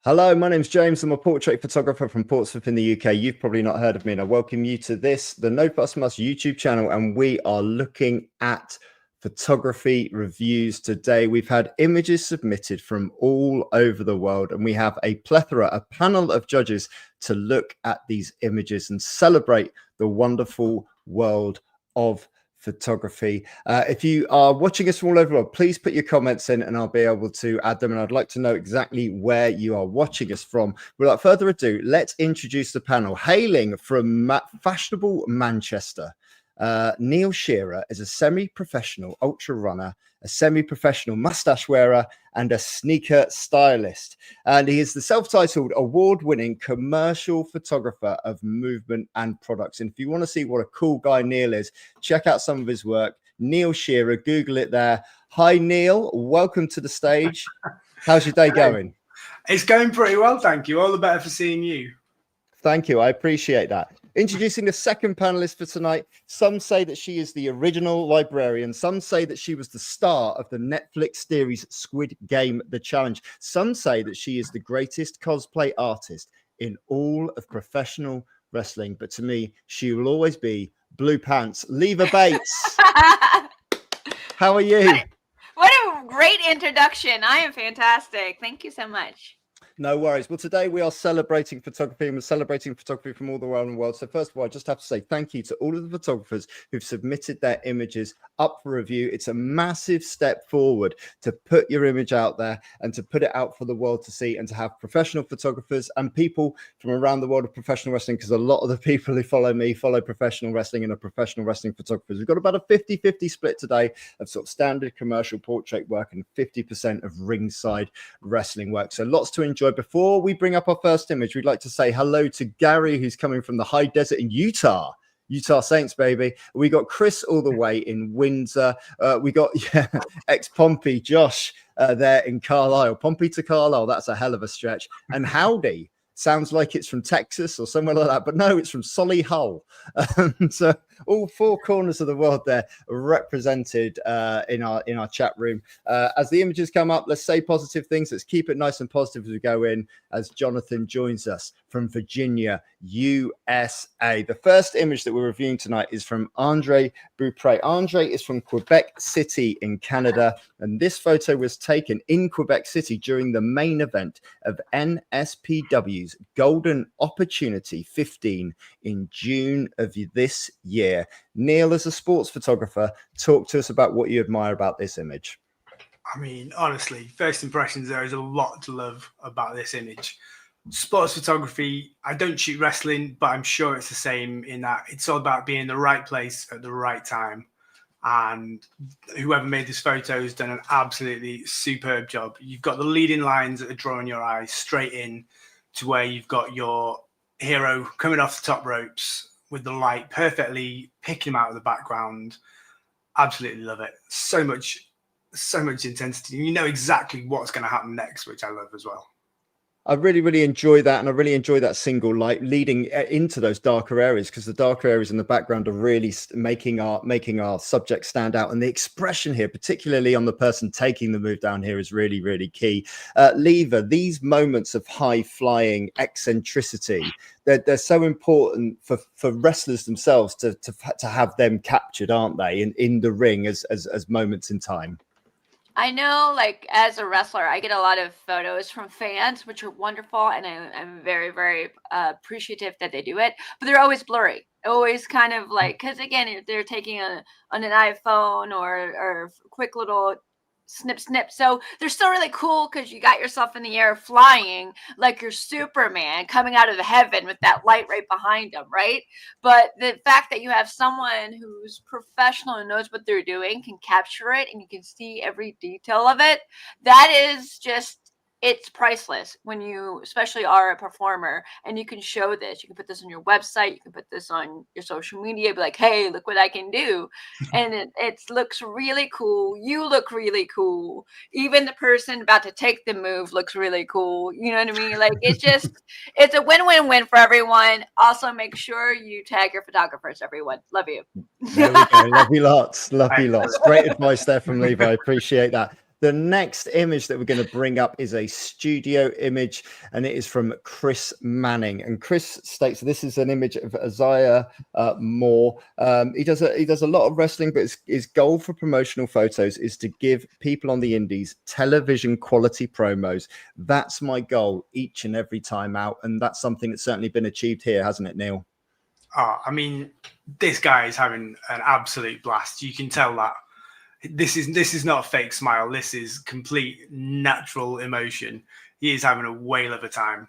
Hello, my name's James. I'm a portrait photographer from Portsmouth in the UK. You've probably not heard of me, and I welcome you to the No Fuss Must YouTube channel, and we are looking at photography reviews today. We've had images submitted from all over the world, and we have a panel of judges to look at these images and celebrate the wonderful world of photography. If you are watching us from all over the world, please put your comments in and I'll be able to add them, and I'd like to know exactly where you are watching us from. Without further ado, let's introduce the panel. Hailing from fashionable Manchester, Neil Shearer is a semi-professional ultra runner, a semi-professional mustache wearer, and a sneaker stylist. And he is the self-titled award-winning commercial photographer of movement and products. And if you want to see what a cool guy Neil is, check out some of his work. Neil Shearer, Google it there. Hi, Neil. Welcome to the stage. How's your day going? It's going pretty well, thank you. All the better for seeing you. Thank you. I appreciate that. Introducing the second panelist for tonight. Some say that she is the original librarian. Some say that she was the star of the Netflix series Squid Game: The Challenge. Some say that she is the greatest cosplay artist in all of professional wrestling. But to me, she will always be Blue Pants. Leva Bates. How are you? What a great introduction. I am fantastic. Thank you so much. No worries. Well, today we are celebrating photography, and we're celebrating photography from all around the world. So first of all, I just have to say thank you to all of the photographers who've submitted their images up for review. It's a massive step forward to put your image out there and to put it out for the world to see, and to have professional photographers and people from around the world of professional wrestling, because a lot of the people who follow me follow professional wrestling and are professional wrestling photographers. We've got about a 50-50 split today of sort of standard commercial portrait work and 50% of ringside wrestling work. So lots to enjoy. Before we bring up our first image, we'd like to say hello to Gary, who's coming from the high desert in Utah Saints, baby. We got Chris all the way in Windsor. We got ex-Pompey Josh there in Carlisle. Pompey to Carlisle, that's a hell of a stretch. And Howdy sounds like it's from Texas or somewhere like that, but no, it's from Solihull. So all four corners of the world there represented in our chat room. As the images come up, let's say positive things. Let's keep it nice and positive as we go in, as Jonathan joins us from Virginia, USA. The first image that we're reviewing tonight is from Andre Beaupre. Andre is from Quebec City in Canada, and this photo was taken in Quebec City during the main event of NSPW's Golden Opportunity 15 in June of this year. Neil, as a sports photographer, talk to us about what you admire about this image. I mean, honestly, first impressions, there is a lot to love about this image. Sports photography, I don't shoot wrestling, but I'm sure it's the same in that it's all about being in the right place at the right time. And whoever made this photo has done an absolutely superb job. You've got the leading lines that are drawing your eyes straight in to where you've got your hero coming off the top ropes with the light perfectly picking him out of the background. Absolutely love it. So much intensity. You know exactly what's going to happen next, which I love as well. I really enjoy that, and I really enjoy that single light leading into those darker areas, because the darker areas in the background are really making our subject stand out, and the expression here, particularly on the person taking the move down here, is really key. Leva, these moments of high flying eccentricity, they're so important for wrestlers themselves to have them captured, aren't they, in the ring as moments in time. I know, like, as a wrestler, I get a lot of photos from fans, which are wonderful, and I'm very appreciative that they do it, but they're always blurry. Always kind of like, because again, if they're taking on an iPhone or quick little snip. So they're still really cool because you got yourself in the air flying like you're Superman coming out of heaven with that light right behind them, right? But the fact that you have someone who's professional and knows what they're doing, can capture it, and you can see every detail of it, that is just, it's priceless when you especially are a performer and you can show this. You can put this on your website, you can put this on your social media, be like, hey, look what I can do. And it looks really cool. You look really cool. Even the person about to take the move looks really cool. You know what I mean? Like, it's a win-win-win for everyone. Also, make sure you tag your photographers, everyone. Love you. There we go. Love you lots. Great advice there from Leva. I appreciate that. The next image that we're going to bring up is a studio image, and it is from Chris Manning. And Chris states this is an image of Isaiah Moore. He does a lot of wrestling, but his goal for promotional photos is to give people on the indies television quality promos. That's my goal each and every time out, and that's something that's certainly been achieved here, hasn't it, Neil? Oh, I mean, this guy is having an absolute blast. You can tell that. This is not a fake smile. This is complete natural emotion. He is having a whale of a time.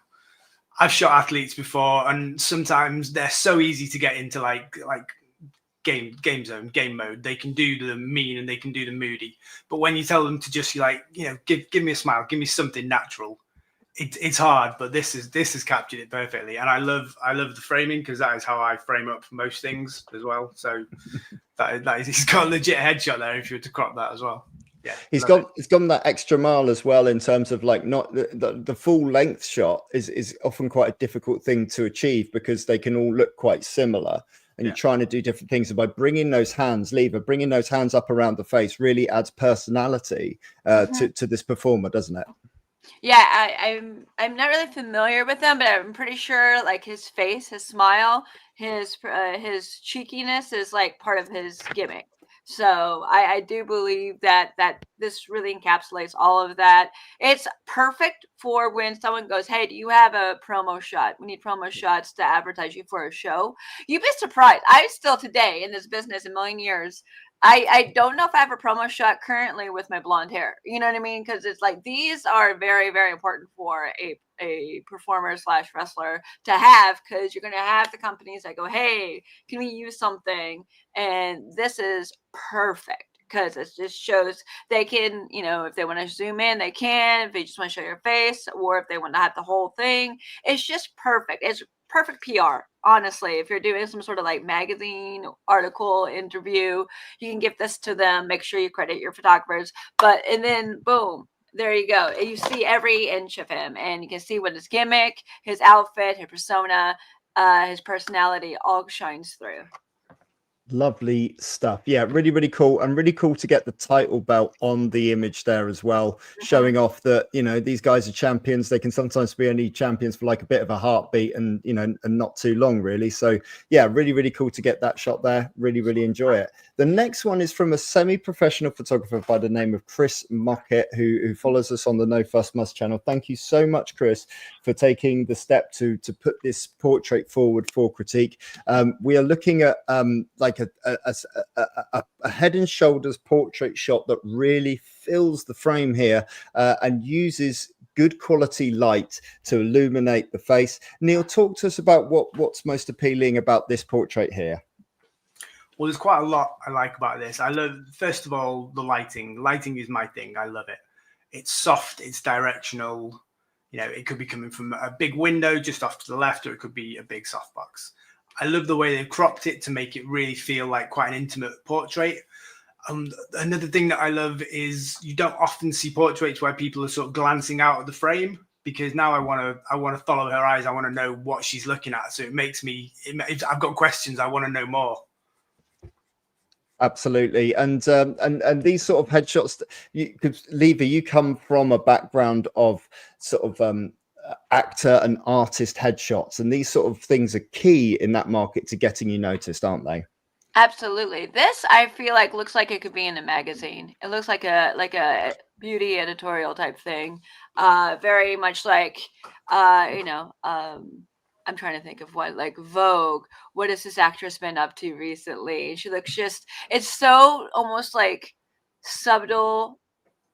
I've shot athletes before, and sometimes they're so easy to get into like game zone, game mode. They can do the mean and they can do the moody. But when you tell them to just give me a smile, give me something natural, it's hard. But this has captured it perfectly, and I love the framing, because that is how I frame up for most things as well. So. That is, he's got a legit headshot there if you were to crop that as well. Yeah, he's gone that extra mile as well, in terms of like not the full length shot is often quite a difficult thing to achieve, because they can all look quite similar, and you're trying to do different things. And by bringing those hands up around the face really adds personality to this performer, doesn't it? Yeah, I'm not really familiar with them, but I'm pretty sure like his face, his smile, his cheekiness is like part of his gimmick. So I do believe that this really encapsulates all of that. It's perfect for when someone goes, "Hey, do you have a promo shot? We need promo shots to advertise you for a show." You'd be surprised. I still today in this business, a million years, I don't know if I have a promo shot currently with my blonde hair. You know what I mean? Because it's like these are very, very important for a performer / wrestler to have, because you're going to have the companies that go, "Hey, can we use something?" And this is perfect, because it just shows they can, if they want to zoom in, they can. If they just want to show your face, or if they want to have the whole thing, it's just perfect. It's perfect PR, honestly. If you're doing some sort of like magazine article interview, you can give this to them. Make sure you credit your photographers, and then boom, there you go. You see every inch of him, and you can see what his gimmick, his outfit, his persona, his personality all shines through. Lovely stuff. Yeah, really, really cool, and really cool to get the title belt on the image there as well, showing off that, these guys are champions. They can sometimes be only champions for like a bit of a heartbeat, and and not too long really. So yeah, really, really cool to get that shot there. Really, really enjoy it. The next one is from a semi-professional photographer by the name of Chris Mockett, who follows us on the No Fuss Must channel. Thank you so much, Chris, for taking the step to put this portrait forward for critique. We are looking at like a head and shoulders portrait shot that really fills the frame here and uses good quality light to illuminate the face. Neil, talk to us about what's most appealing about this portrait here. Well, there's quite a lot I like about this. I love, first of all, the lighting. Lighting is my thing. I love it. It's soft, it's directional. It could be coming from a big window just off to the left, or it could be a big softbox. I love the way they cropped it to make it really feel like quite an intimate portrait. Another thing that I love is you don't often see portraits where people are sort of glancing out of the frame, because now I want to follow her eyes. I want to know what she's looking at. So it makes me, if I've got questions, I want to know more. Absolutely. And these sort of headshots, Leva, you come from a background of sort of actor and artist headshots, and these sort of things are key in that market to getting you noticed, aren't they? Absolutely. This, I feel like, looks like it could be in a magazine. It looks like a beauty editorial type thing. Very much like I'm trying to think of what, like Vogue. What has this actress been up to recently? She looks it's so almost like subtle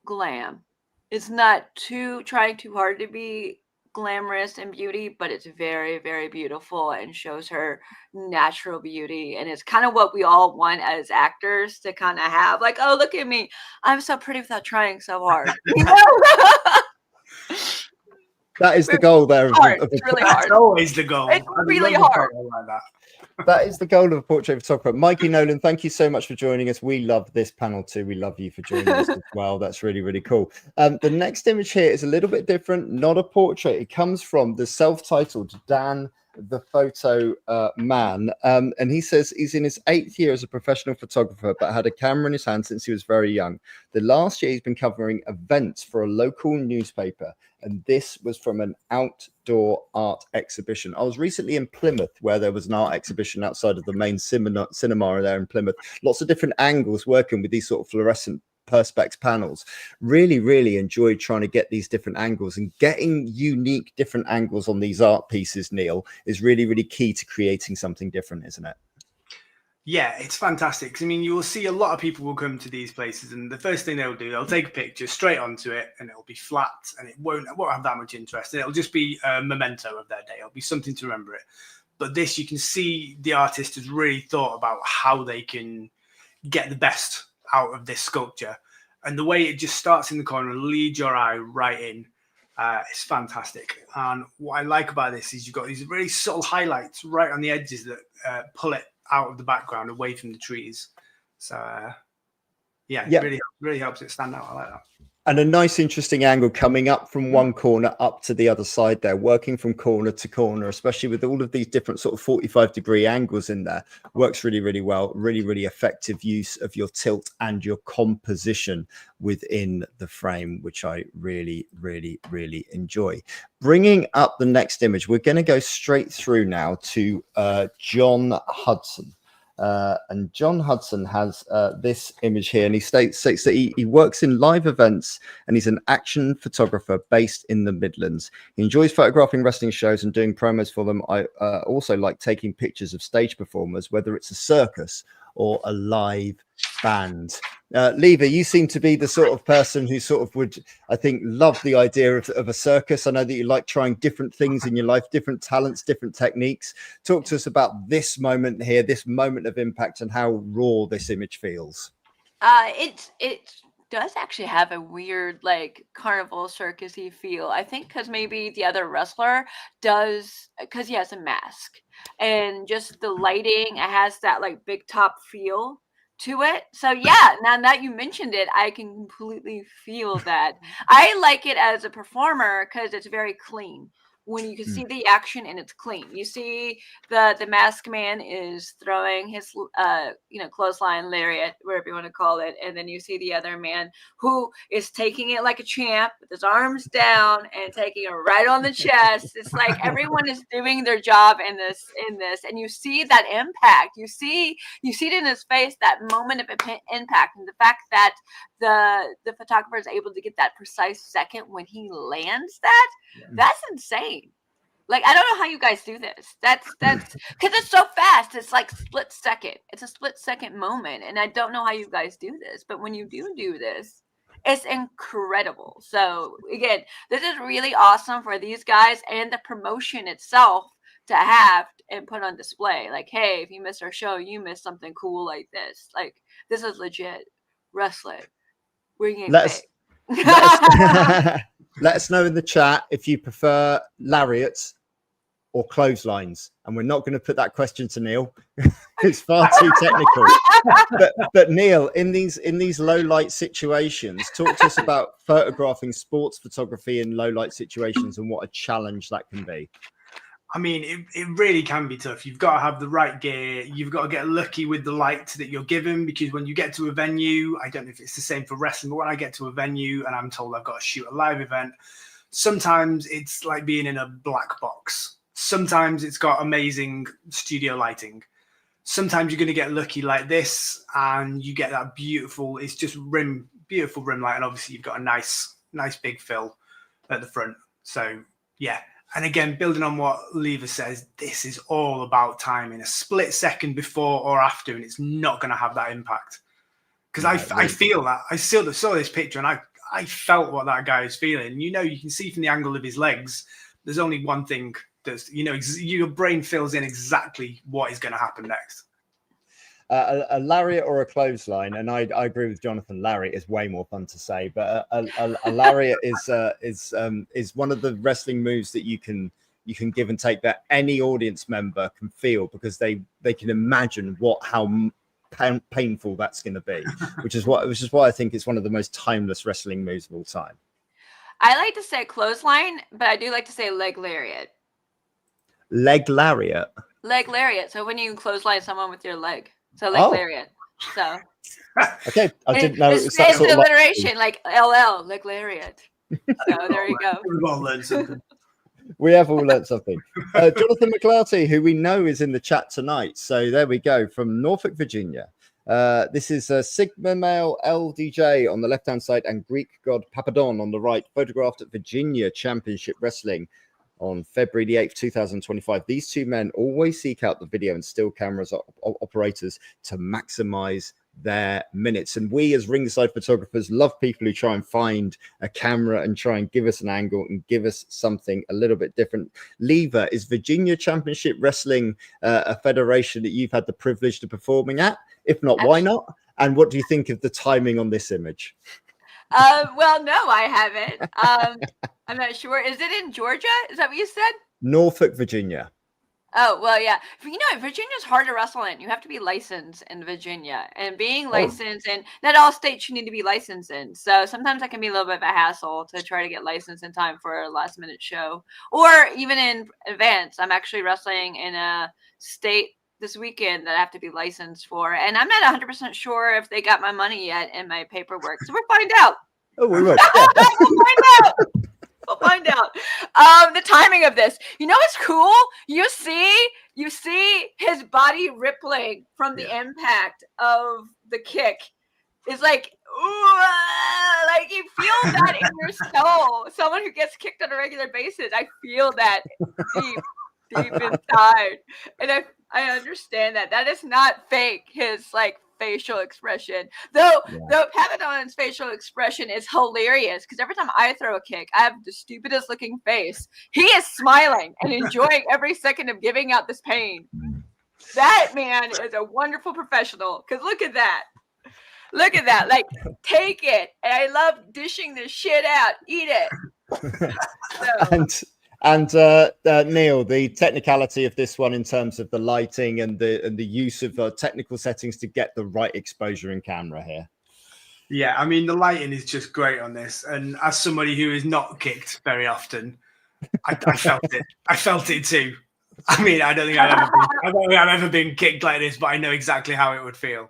glam. It's not trying too hard to be glamorous and beauty, but it's very, very beautiful and shows her natural beauty. And it's kind of what we all want as actors to kind of have, like, "Oh, look at me. I'm so pretty without trying so hard." That is the goal there. It's really hard. That's always the goal. It's really hard. Like that. That is the goal of a portrait photographer. Mikey Nolan, thank you so much for joining us. We love this panel too. We love you for joining us as well. That's really, really cool. The next image here is a little bit different, not a portrait. It comes from the self-titled Dan the photo man, and he says he's in his 8th year as a professional photographer, but had a camera in his hand since he was very young. The last year he's been covering events for a local newspaper, and this was from an outdoor art exhibition. I was recently in Plymouth, where there was an art exhibition outside of the main cinema there in Plymouth. Lots of different angles, working with these sort of fluorescent perspex panels. Really enjoyed trying to get these different angles, and getting unique different angles on these art pieces, Neil, is really key to creating something different, isn't it? Yeah, it's fantastic. I mean, you will see a lot of people will come to these places, and the first thing they'll do, they'll take a picture straight onto it, and it'll be flat, and it won't have that much interest, and it'll just be a memento of their day. It'll be something to remember it. But this, you can see the artist has really thought about how they can get the best out of this sculpture, and the way it just starts in the corner and leads your eye right in, it's fantastic. And what I like about this is you've got these really subtle highlights right on the edges that pull it out of the background, away from the trees. So yeah, it really helps it stand out. I like that. And a nice, interesting angle coming up from one corner up to the other side there, working from corner to corner, especially with all of these different sort of 45-degree angles in there. Works really well. Really effective use of your tilt and your composition within the frame, which I really enjoy. Bringing up the next image, we're going to go straight through now to John Hudson. And John Hudson has this image here, and he states that he works in live events, and he's an action photographer based in the Midlands. He enjoys photographing wrestling shows and doing promos for them. I also like taking pictures of stage performers, whether it's a circus or a live band. Lever, you seem to be the sort of person who sort of would, I think, love the idea of a circus. I know that you like trying different things in your life, different talents, different techniques. Talk to us about this moment here, this moment of impact, and how raw this image feels. It does actually have a weird, like, carnival circusy feel. I think because maybe the other wrestler does, because he has a mask, and just the lighting, it has that like big top feel to it. So yeah, now that you mentioned it, I can completely feel that. I like it as a performer because it's very clean. When you can see the action and it's clean. You see the masked man is throwing his clothesline, lariat, whatever you want to call it, and then you see the other man who is taking it like a champ with his arms down and taking it right on the chest. It's like everyone is doing their job in this, and you see that impact. You see it in his face, that moment of impact, and the fact that the photographer is able to get that precise second when he lands that's insane. Like, I don't know how you guys do this. That's because it's so fast. It's like split second. It's a split second moment, and I don't know how you guys do this. But when you do this, it's incredible. So again, this is really awesome for these guys and the promotion itself to have and put on display. Like, hey, if you missed our show, you missed something cool like this. Like, this is legit wrestling. We're getting let us know in the chat if you prefer lariats or clotheslines, and we're not going to put that question to Neil. It's far too technical. But Neil, in these low light situations, talk to us about photographing sports photography in low light situations and what a challenge that can be. I mean, it really can be tough. You've got to have the right gear. You've got to get lucky with the light that you're given, because when you get to a venue, I don't know if it's the same for wrestling, but when I get to a venue and I'm told I've got to shoot a live event, sometimes it's like being in a black box. Sometimes it's got amazing studio lighting. Sometimes you're going to get lucky like this and you get that beautiful, it's just beautiful rim light. And obviously you've got a nice big fill at the front. So yeah. And again, building on what Lever says, this is all about timing. A split second before or after, and it's not going to have that impact. Because I feel that. I saw this picture, and I felt what that guy is feeling. You know, you can see from the angle of his legs, there's only one thing that's, your brain fills in exactly what is going to happen next. A lariat or a clothesline, and I agree with Jonathan. Lariat is way more fun to say, but a lariat is one of the wrestling moves that you can give and take that any audience member can feel, because they can imagine how painful that's going to be, which is why I think it's one of the most timeless wrestling moves of all time. I like to say clothesline, but I do like to say leg lariat. Leg lariat. Leg lariat. So when you clothesline someone with your leg. So leg lariat. So okay, I didn't know it was that it's sort of alliteration, like LL, leg lariat. So there you go. We've all learned something. We have all learnt something. Jonathan McClarty, who we know is in the chat tonight. So there we go, from Norfolk, Virginia. This is Sigma Male LDJ on the left-hand side and Greek God Papadon on the right, photographed at Virginia Championship Wrestling on February the 8th, 2025. These two men always seek out the video and still cameras operators to maximize their minutes. And we as ringside photographers love people who try and find a camera and try and give us an angle and give us something a little bit different. Lever, is Virginia Championship Wrestling a federation that you've had the privilege to performing at? If not, why not? And what do you think of the timing on this image? Well, no, I haven't. I'm not sure. Is it in Georgia? Is that what you said? Norfolk, Virginia. Oh, well, yeah. You know, Virginia's hard to wrestle in. You have to be licensed in Virginia. And being licensed in, not all states you need to be licensed in. So sometimes that can be a little bit of a hassle to try to get licensed in time for a last minute show. Or even in advance. I'm actually wrestling in a state this weekend that I have to be licensed for. And I'm not 100% sure if they got my money yet in my paperwork. So we'll find out. Oh, we will. We'll find out. We'll find out. The timing of this. You know what's cool? You see his body rippling from the impact of the kick. It's like, ooh, like you feel that in your soul. Someone who gets kicked on a regular basis, I feel that deep inside. And I understand that is not fake. His like facial expression, though Papadon's facial expression is hilarious because every time I throw a kick, I have the stupidest looking face. He is smiling and enjoying every second of giving out this pain. That man is a wonderful professional. Because look at that. Like, take it. And I love dishing this shit out. Eat it. So. And Neil, the technicality of this one in terms of the lighting and the use of technical settings to get the right exposure in camera here. Yeah, I mean, the lighting is just great on this. And as somebody who is not kicked very often, I felt it. I felt it too. I mean, I don't think I've ever been kicked like this, but I know exactly how it would feel.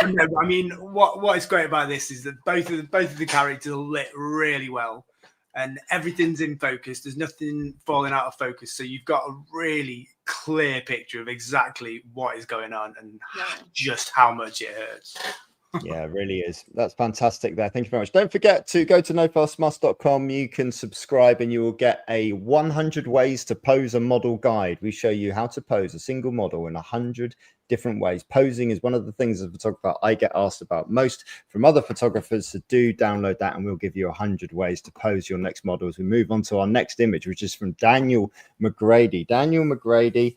I mean, what is great about this is that both of the characters are lit really well. And everything's in focus. There's nothing falling out of focus. So you've got a really clear picture of exactly what is going on and just how much it hurts. Yeah, it really is. That's fantastic there. Thank you very much. Don't forget to go to nofastmust.com. You can subscribe and you will get a 100 ways to pose a model guide. We show you how to pose a single model in 100 different ways. Posing is one of the things as a photographer I get asked about most from other photographers. So do download that and we'll give you 100 ways to pose your next model as we move on to our next image, which is from Daniel McGrady. Daniel McGrady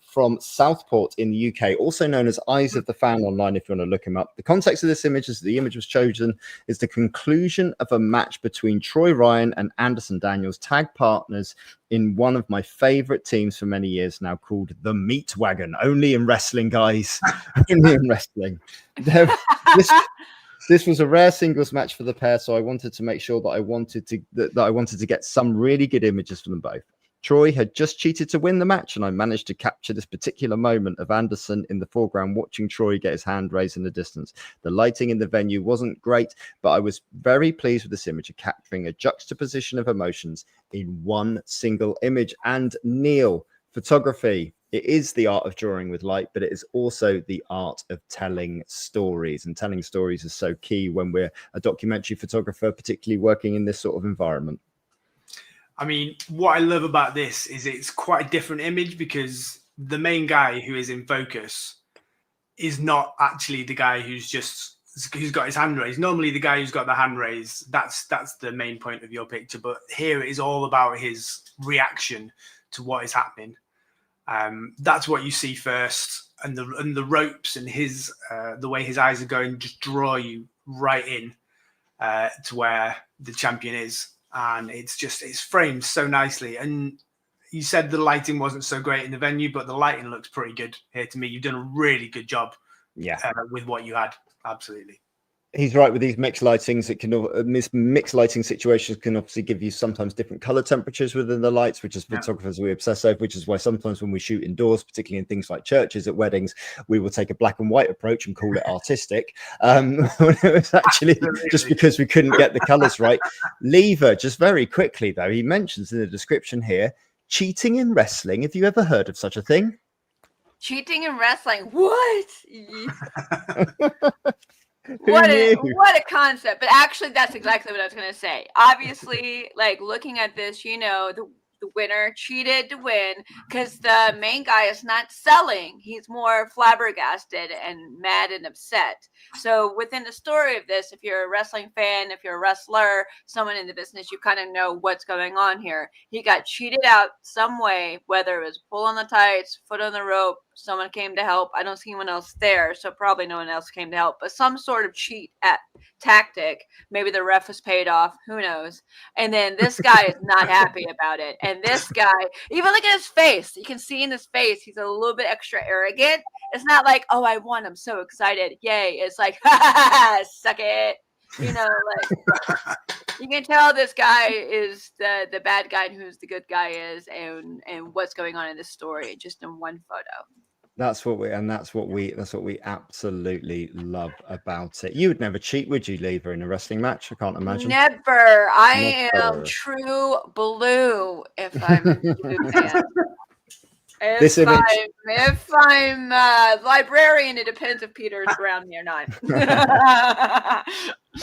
from Southport in the UK, also known as Eyes of the Fan online if you want to look him up. The context of this image is the image was chosen is the conclusion of a match between Troy Ryan and Anderson Daniels, tag partners in one of my favorite teams for many years now called the Meat Wagon. Only in wrestling, guys. Only in wrestling. This was a rare singles match for the pair, so I wanted to make sure that I wanted to get some really good images from them both. Troy had just cheated to win the match, and I managed to capture this particular moment of Anderson in the foreground watching Troy get his hand raised in the distance. The lighting in the venue wasn't great, but I was very pleased with this image of capturing a juxtaposition of emotions in one single image. And Neil, photography, it is the art of drawing with light, but it is also the art of telling stories. And telling stories is so key when we're a documentary photographer, particularly working in this sort of environment. I mean, what I love about this is it's quite a different image because the main guy who is in focus is not actually the guy who's got his hand raised. Normally the guy who's got the hand raised, that's the main point of your picture. But here it is all about his reaction to what is happening. That's what you see first. And the ropes and his the way his eyes are going just draw you right in to where the champion is. And it's framed so nicely. And you said the lighting wasn't so great in the venue, but the lighting looks pretty good here to me. You've done a really good job with what you had. Absolutely. He's right with these mixed lightings. It can mixed lighting situations can obviously give you sometimes different color temperatures within the lights, which as photographers we obsess over, which is why sometimes when we shoot indoors, particularly in things like churches at weddings, we will take a black and white approach and call it artistic. When it was actually just because we couldn't get the colors right. Lever, just very quickly though, he mentions in the description here, cheating in wrestling. Have you ever heard of such a thing? Cheating in wrestling? What? Who knew? What a concept. But actually, that's exactly what I was going to say. Obviously, like looking at this, you know, the winner cheated to win because the main guy is not selling. He's more flabbergasted and mad and upset. So within the story of this, if you're a wrestling fan, if you're a wrestler, someone in the business, you kind of know what's going on here. He got cheated out some way, whether it was pull on the tights, foot on the rope, someone came to help. I don't see anyone else there, so probably no one else came to help, but some sort of cheat at tactic. Maybe the ref was paid off, who knows. And then this guy is not happy about it. And this guy, even look at his face, you can see in his face he's a little bit extra arrogant. It's not like, oh, I won, I'm so excited, yay. It's like, ha ha ha, suck it, you know. Like you can tell this guy is the bad guy and who's the good guy is, and what's going on in this story just in one photo. That's what we absolutely love about it. You would never cheat, would you, Lever, in a wrestling match? I can't imagine. Never. I am true blue if I'm a blue fan. If I'm librarian, it depends if Peter's around me or not.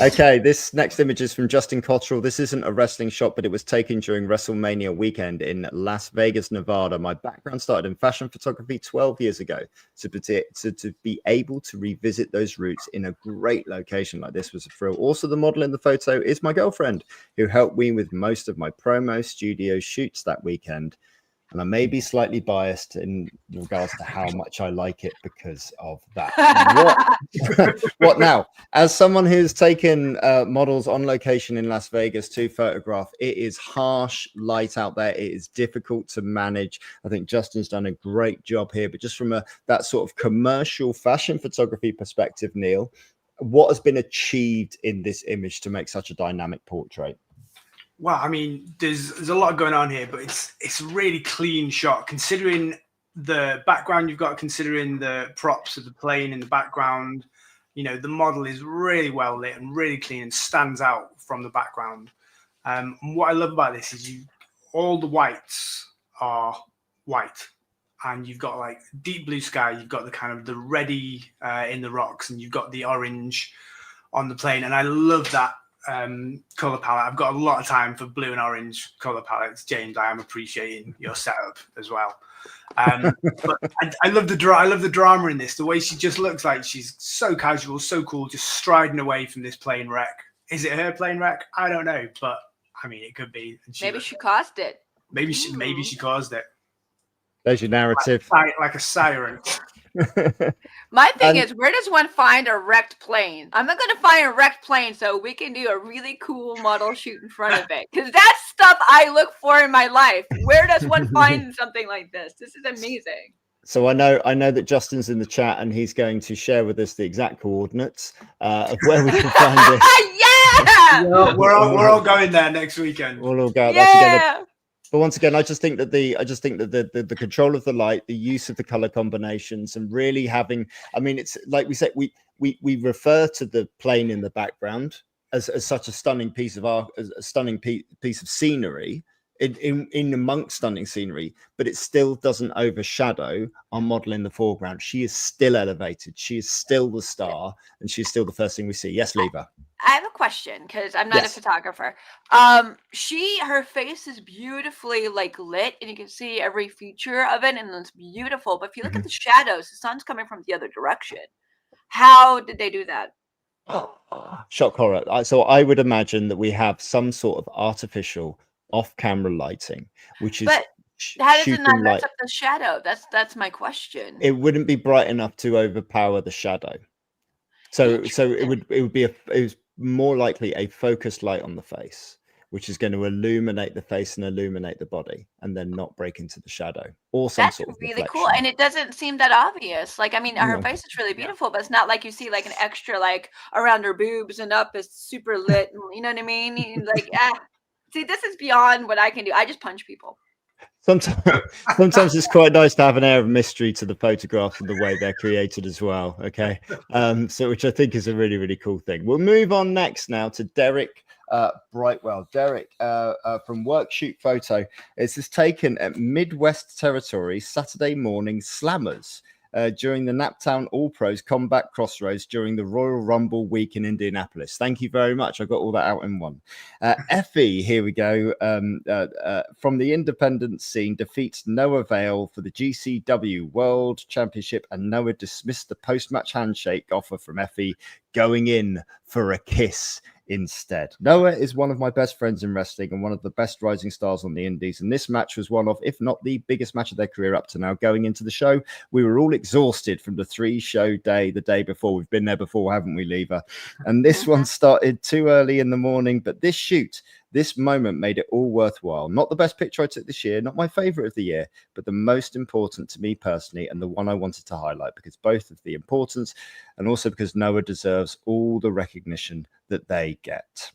Okay, this next image is from Justin Cottrell. This isn't a wrestling shot, but it was taken during WrestleMania weekend in Las Vegas, Nevada. My background started in fashion photography 12 years ago. To be able to revisit those roots in a great location like this was a thrill. Also, the model in the photo is my girlfriend, who helped me with most of my promo studio shoots that weekend. And I may be slightly biased in regards to how much I like it because of that. What now? As someone who's taken models on location in Las Vegas to photograph, it is harsh light out there. It is difficult to manage. I think Justin's done a great job here. But just from that sort of commercial fashion photography perspective, Neil, what has been achieved in this image to make such a dynamic portrait? Well, I mean, there's a lot going on here, but it's a really clean shot considering the background you've got, considering the props of the plane in the background. You know, the model is really well lit and really clean and stands out from the background. And what I love about this is all the whites are white, and you've got like deep blue sky. You've got the kind of the reddy in the rocks, and you've got the orange on the plane. And I love that color palette. I've got a lot of time for blue and orange color palettes. James, I am appreciating your setup as well. But I love the drama in this. The way she just looks like she's so casual, so cool, just striding away from this plane wreck. Is it her plane wreck? I don't know, but I mean, it could be. Maybe she caused it. Maybe she caused it. There's your narrative. Like a siren. My thing is, where does one find a wrecked plane? I'm not going to find a wrecked plane so we can do a really cool model shoot in front of it, because that's stuff I look for in my life. Where does one find something like this? This is amazing. So I know that Justin's in the chat and he's going to share with us the exact coordinates of where we can find it. Yeah, we're all going there next weekend. We'll all go out there together. But once again, I just think that the control of the light, the use of the color combinations, and really having, I mean, it's like we said, we refer to the plane in the background as such a stunning piece of art, as a stunning piece of scenery in amongst stunning scenery, but it still doesn't overshadow our model in the foreground. She is still elevated. She is still the star, and she's still the first thing we see. Yes, Lever. I have a question because I'm not a photographer. Her face is beautifully like lit, and you can see every feature of it, and it's beautiful. But if you look at the shadows, the sun's coming from the other direction. How did they do that? Shock horror. So I would imagine that we have some sort of artificial off-camera lighting, which is. But how does it not mess up the shadow? That's my question. It wouldn't be bright enough to overpower the shadow. So it was more likely a focused light on the face, which is going to illuminate the face and illuminate the body, and then not break into the shadow or some That's sort of really cool, reflection. and it doesn't seem that obvious. Like, I mean, her No. face is really beautiful, but it's not like you see like an extra like around her boobs and up is super lit. You know what I mean? Like, see, this is beyond what I can do. I just punch people. Sometimes it's quite nice to have an air of mystery to the photographs and the way they're created as well. Okay, so which I think is a really, really cool thing. We'll move on next now to Derek Brightwell. Derek from Workshoot Photo. This is taken at Midwest Territory Saturday morning slammers. During the Naptown All Pros Combat Crossroads during the Royal Rumble week in Indianapolis. Thank you very much. I got all that out in one. Effie, here we go. From the independent scene, defeats Noah Vale for the GCW World Championship, and Noah dismissed the post-match handshake offer from Effie, going in for a kiss instead. Noah is one of my best friends in wrestling and one of the best rising stars on the indies, and this match was one of, if not the biggest match of their career up to now. Going into the show, we were all exhausted from the 3-show day the day before. We've been there before, haven't we, Lever? And this one started too early in the morning, but this moment made it all worthwhile. Not the best picture I took this year, not my favorite of the year, but the most important to me personally, and the one I wanted to highlight because both of the importance and also because Noah deserves all the recognition that they get.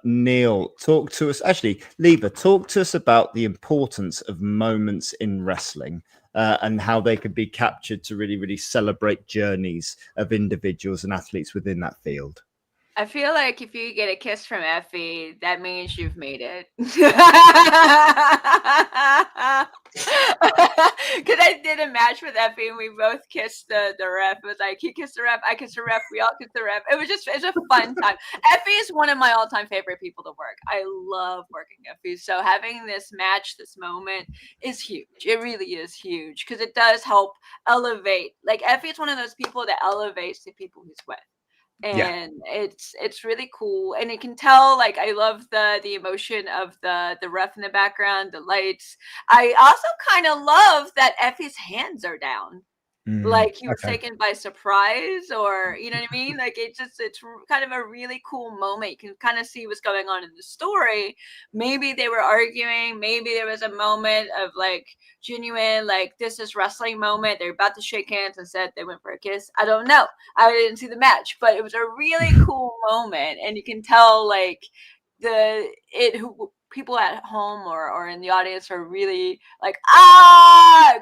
Neil, talk to us. Actually, Lever, talk to us about the importance of moments in wrestling and how they could be captured to really, really celebrate journeys of individuals and athletes within that field. I feel like if you get a kiss from Effie, that means you've made it. Because I did a match with Effie and we both kissed the ref. It was like he kissed the ref, I kissed the ref, we all kissed the ref. It's a fun time. Effie is one of my all-time favorite people to work. I love working Effie. So having this match, this moment is huge. It really is huge because it does help elevate. Like Effie is one of those people that elevates the people he's with. And it's really cool, and you can tell. Like I love the emotion of the ref in the background, the lights. I also kind of love that Effie's hands are down, like he was taken by surprise, or you know what I mean. Like it's kind of a really cool moment. You can kind of see what's going on in the story. Maybe they were arguing, maybe there was a moment of like genuine, like this is wrestling moment. They're about to shake hands and said they went for a kiss. I don't know, I didn't see the match, but it was a really cool moment, and you can tell like people at home or in the audience are really like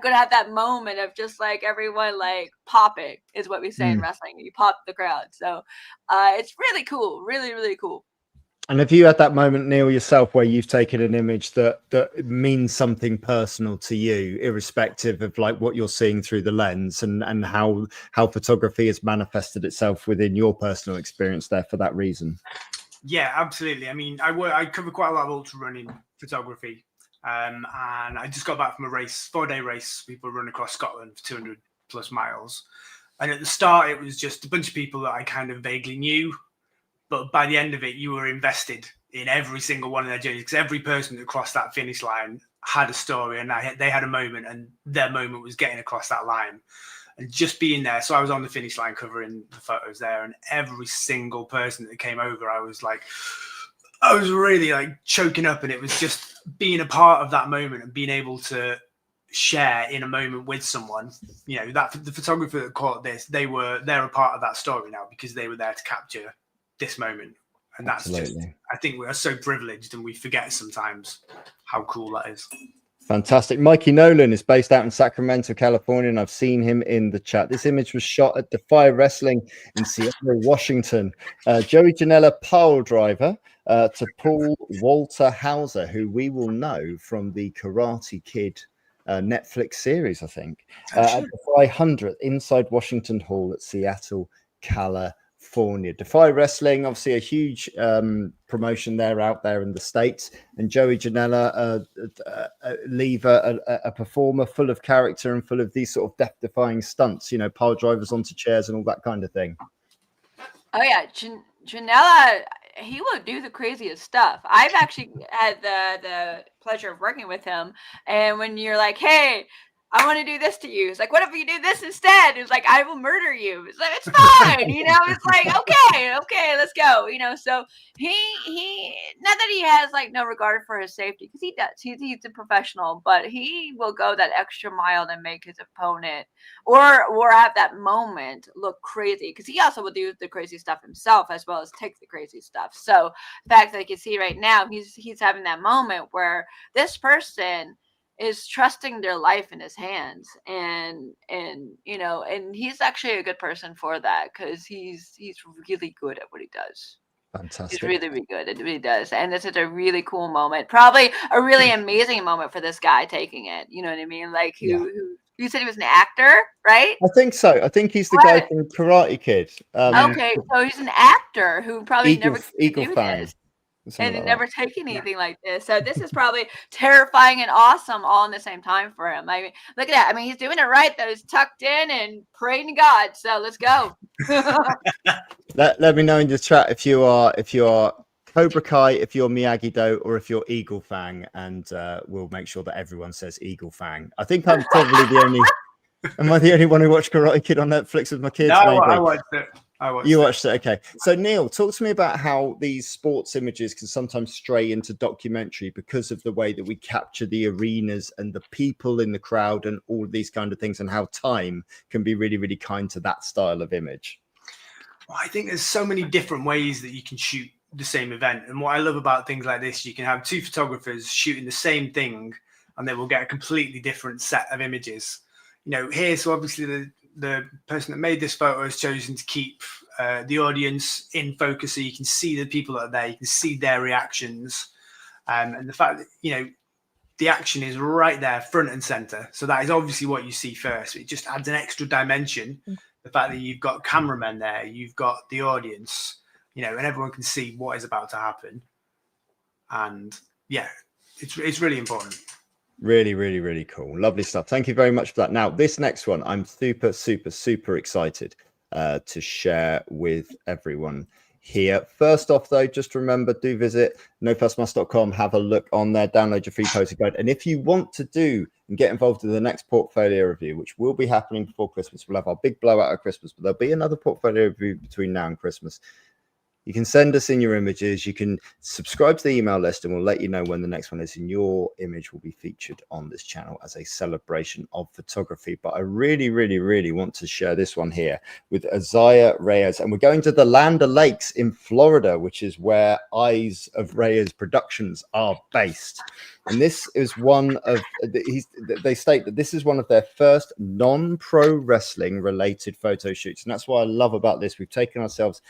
gonna have that moment of just like everyone like popping is what we say in wrestling. You pop the crowd. So it's really cool, really, really cool. And have you had that moment, Neil, yourself, where you've taken an image that means something personal to you, irrespective of like what you're seeing through the lens, and how photography has manifested itself within your personal experience there for that reason? Yeah, absolutely. I mean, I cover quite a lot of ultra running photography, and I just got back from a 4-day race. People run across Scotland for 200 plus miles, and at the start it was just a bunch of people that I kind of vaguely knew, but by the end of it, you were invested in every single one of their journeys because every person that crossed that finish line had a story, and they had a moment, and their moment was getting across that line. And just being there, so I was on the finish line covering the photos there, and every single person that came over, I was really like choking up, and it was just being a part of that moment and being able to share in a moment with someone. You know, that the photographer that caught this, they're a part of that story now because they were there to capture this moment, and that's just. I think we are so privileged, and we forget sometimes how cool that is. Fantastic. Mikey Nolan is based out in Sacramento, California, and I've seen him in the chat. This image was shot at Defy Wrestling in Seattle, Washington. Joey Janela, pile driver to Paul Walter Hauser, who we will know from the Karate Kid Netflix series, I think. At Defy 100 inside Washington Hall at Seattle, California. Defy Wrestling, obviously a huge promotion out there in the States, and Joey Janela, Lever, a performer full of character and full of these sort of death-defying stunts, you know, pile drivers onto chairs and all that kind of thing. Oh yeah, Janela, he will do the craziest stuff. I've actually had the pleasure of working with him, and when you're like, hey, I want to do this to you. It's like, what if you do this instead? It's like, I will murder you. It's like, it's fine. It's like, okay, let's go. So he, not that he has like no regard for his safety, because he does. He's a professional, but he will go that extra mile to make his opponent or have that moment look crazy, because he also will do the crazy stuff himself as well as take the crazy stuff. So the fact that you can see right now, he's having that moment where this person is trusting their life in his hands, and he's actually a good person for that, because he's really good at what he does. He's Fantastic. really, really good at what he does, and this is a really cool moment, probably a really amazing moment for this guy taking it. You know what I mean? Like, who you said he was an actor, right? I think so. I think he's the guy from Karate Kid. Okay, so he's an actor who probably never Eagle do Fang. this. Something And like never taken anything like this. So this is probably terrifying and awesome all in the same time for him. I mean, look at that. I mean, he's doing it right though. He's tucked in and praying to God. So let's go. Let me know in the chat if you are Cobra Kai, if you're Miyagi-Do, or if you're Eagle Fang, and we'll make sure that everyone says Eagle Fang. I think I'm probably the only. Am I the only one who watched Karate Kid on Netflix with my kids? No, Maybe. I watched it. You watched it, okay. So Neil, talk to me about how these sports images can sometimes stray into documentary because of the way that we capture the arenas and the people in the crowd and all of these kind of things, and how time can be really, really kind to that style of image. Well, I think there's so many different ways that you can shoot the same event. And what I love about things like this, you can have two photographers shooting the same thing and they will get a completely different set of images. Here, so obviously the person that made this photo has chosen to keep the audience in focus, so you can see the people that are there, you can see their reactions, and the fact that the action is right there, front and center. So that is obviously what you see first. It just adds an extra dimension. The fact that you've got cameramen there, you've got the audience, and everyone can see what is about to happen. And yeah, it's really important. Really, really, really cool. Lovely stuff. Thank you very much for that. Now, this next one, I'm super, super, super excited to share with everyone here. First off, though, just remember, do visit nofussmus.com, have a look on there, download your free poster guide. And if you want to do and get involved in the next portfolio review, which will be happening before Christmas, we'll have our big blowout at Christmas, but there'll be another portfolio review between now and Christmas. You can send us in your images. You can subscribe to the email list, and we'll let you know when the next one is, and your image will be featured on this channel as a celebration of photography. But I really, really, really want to share this one here with Isaiah Reyes. And we're going to the Land O'Lakes in Florida, which is where Eyes of Reyes Productions are based. And this is one of they state that this is one of their first non-pro wrestling related photo shoots. And that's what I love about this. We've taken ourselves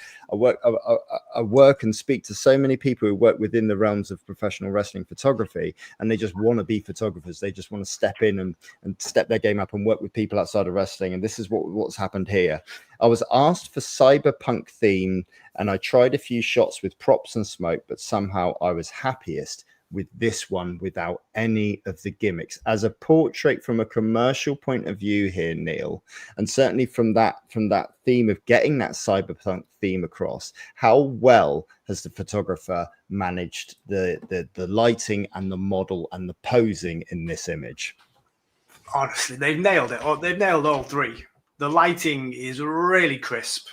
I work and speak to so many people who work within the realms of professional wrestling photography, and they just want to be photographers. They just want to step in and step their game up and work with people outside of wrestling. And this is what's happened here. I was asked for Cyberpunk theme, and I tried a few shots with props and smoke, but somehow I was happiest with this one without any of the gimmicks. As a portrait from a commercial point of view here, Neil, and certainly from that theme of getting that cyberpunk theme across, how well has the photographer managed the lighting and the model and the posing in this image? Honestly, they've nailed it. They've nailed all three. The lighting is really crisp.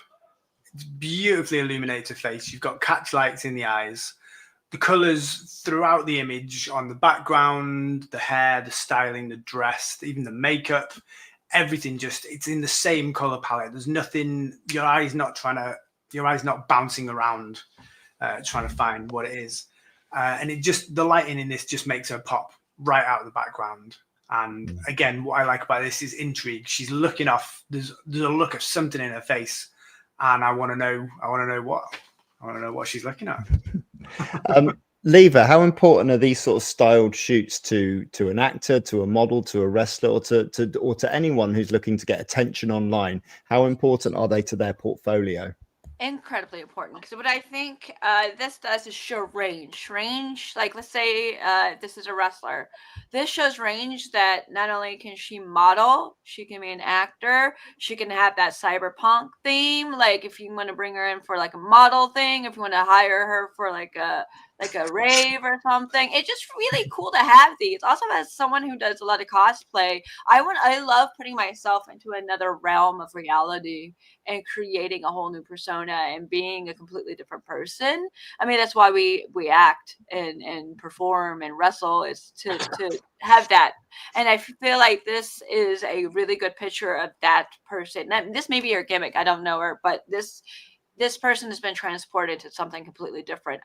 It's beautifully illuminated face. You've got catch lights in the eyes. The colors throughout the image, on the background, the hair, the styling, the dress, even the makeup, everything it's in the same color palette. There's nothing, your eyes not bouncing around, trying to find what it is. And the lighting in this just makes her pop right out of the background. And again, what I like about this is intrigue. She's looking off. There's a look of something in her face. And I want to know what she's looking at. Leva, how important are these sort of styled shoots to an actor, to a model, to a wrestler, or to anyone who's looking to get attention online? How important are they to their portfolio? Incredibly important, because what I think this does is show range. Like, let's say this is a wrestler. This shows range that not only can she model, she can be an actor, she can have that cyberpunk theme. Like, if you want to bring her in for like a model thing, if you want to hire her for like like a rave or something. It's just really cool to have these. Also, as someone who does a lot of cosplay, I love putting myself into another realm of reality and creating a whole new persona and being a completely different person. I mean, that's why we act and perform and wrestle, is to have that. And I feel like this is a really good picture of that person. Now, this may be your gimmick, I don't know her, but this person has been transported to something completely different.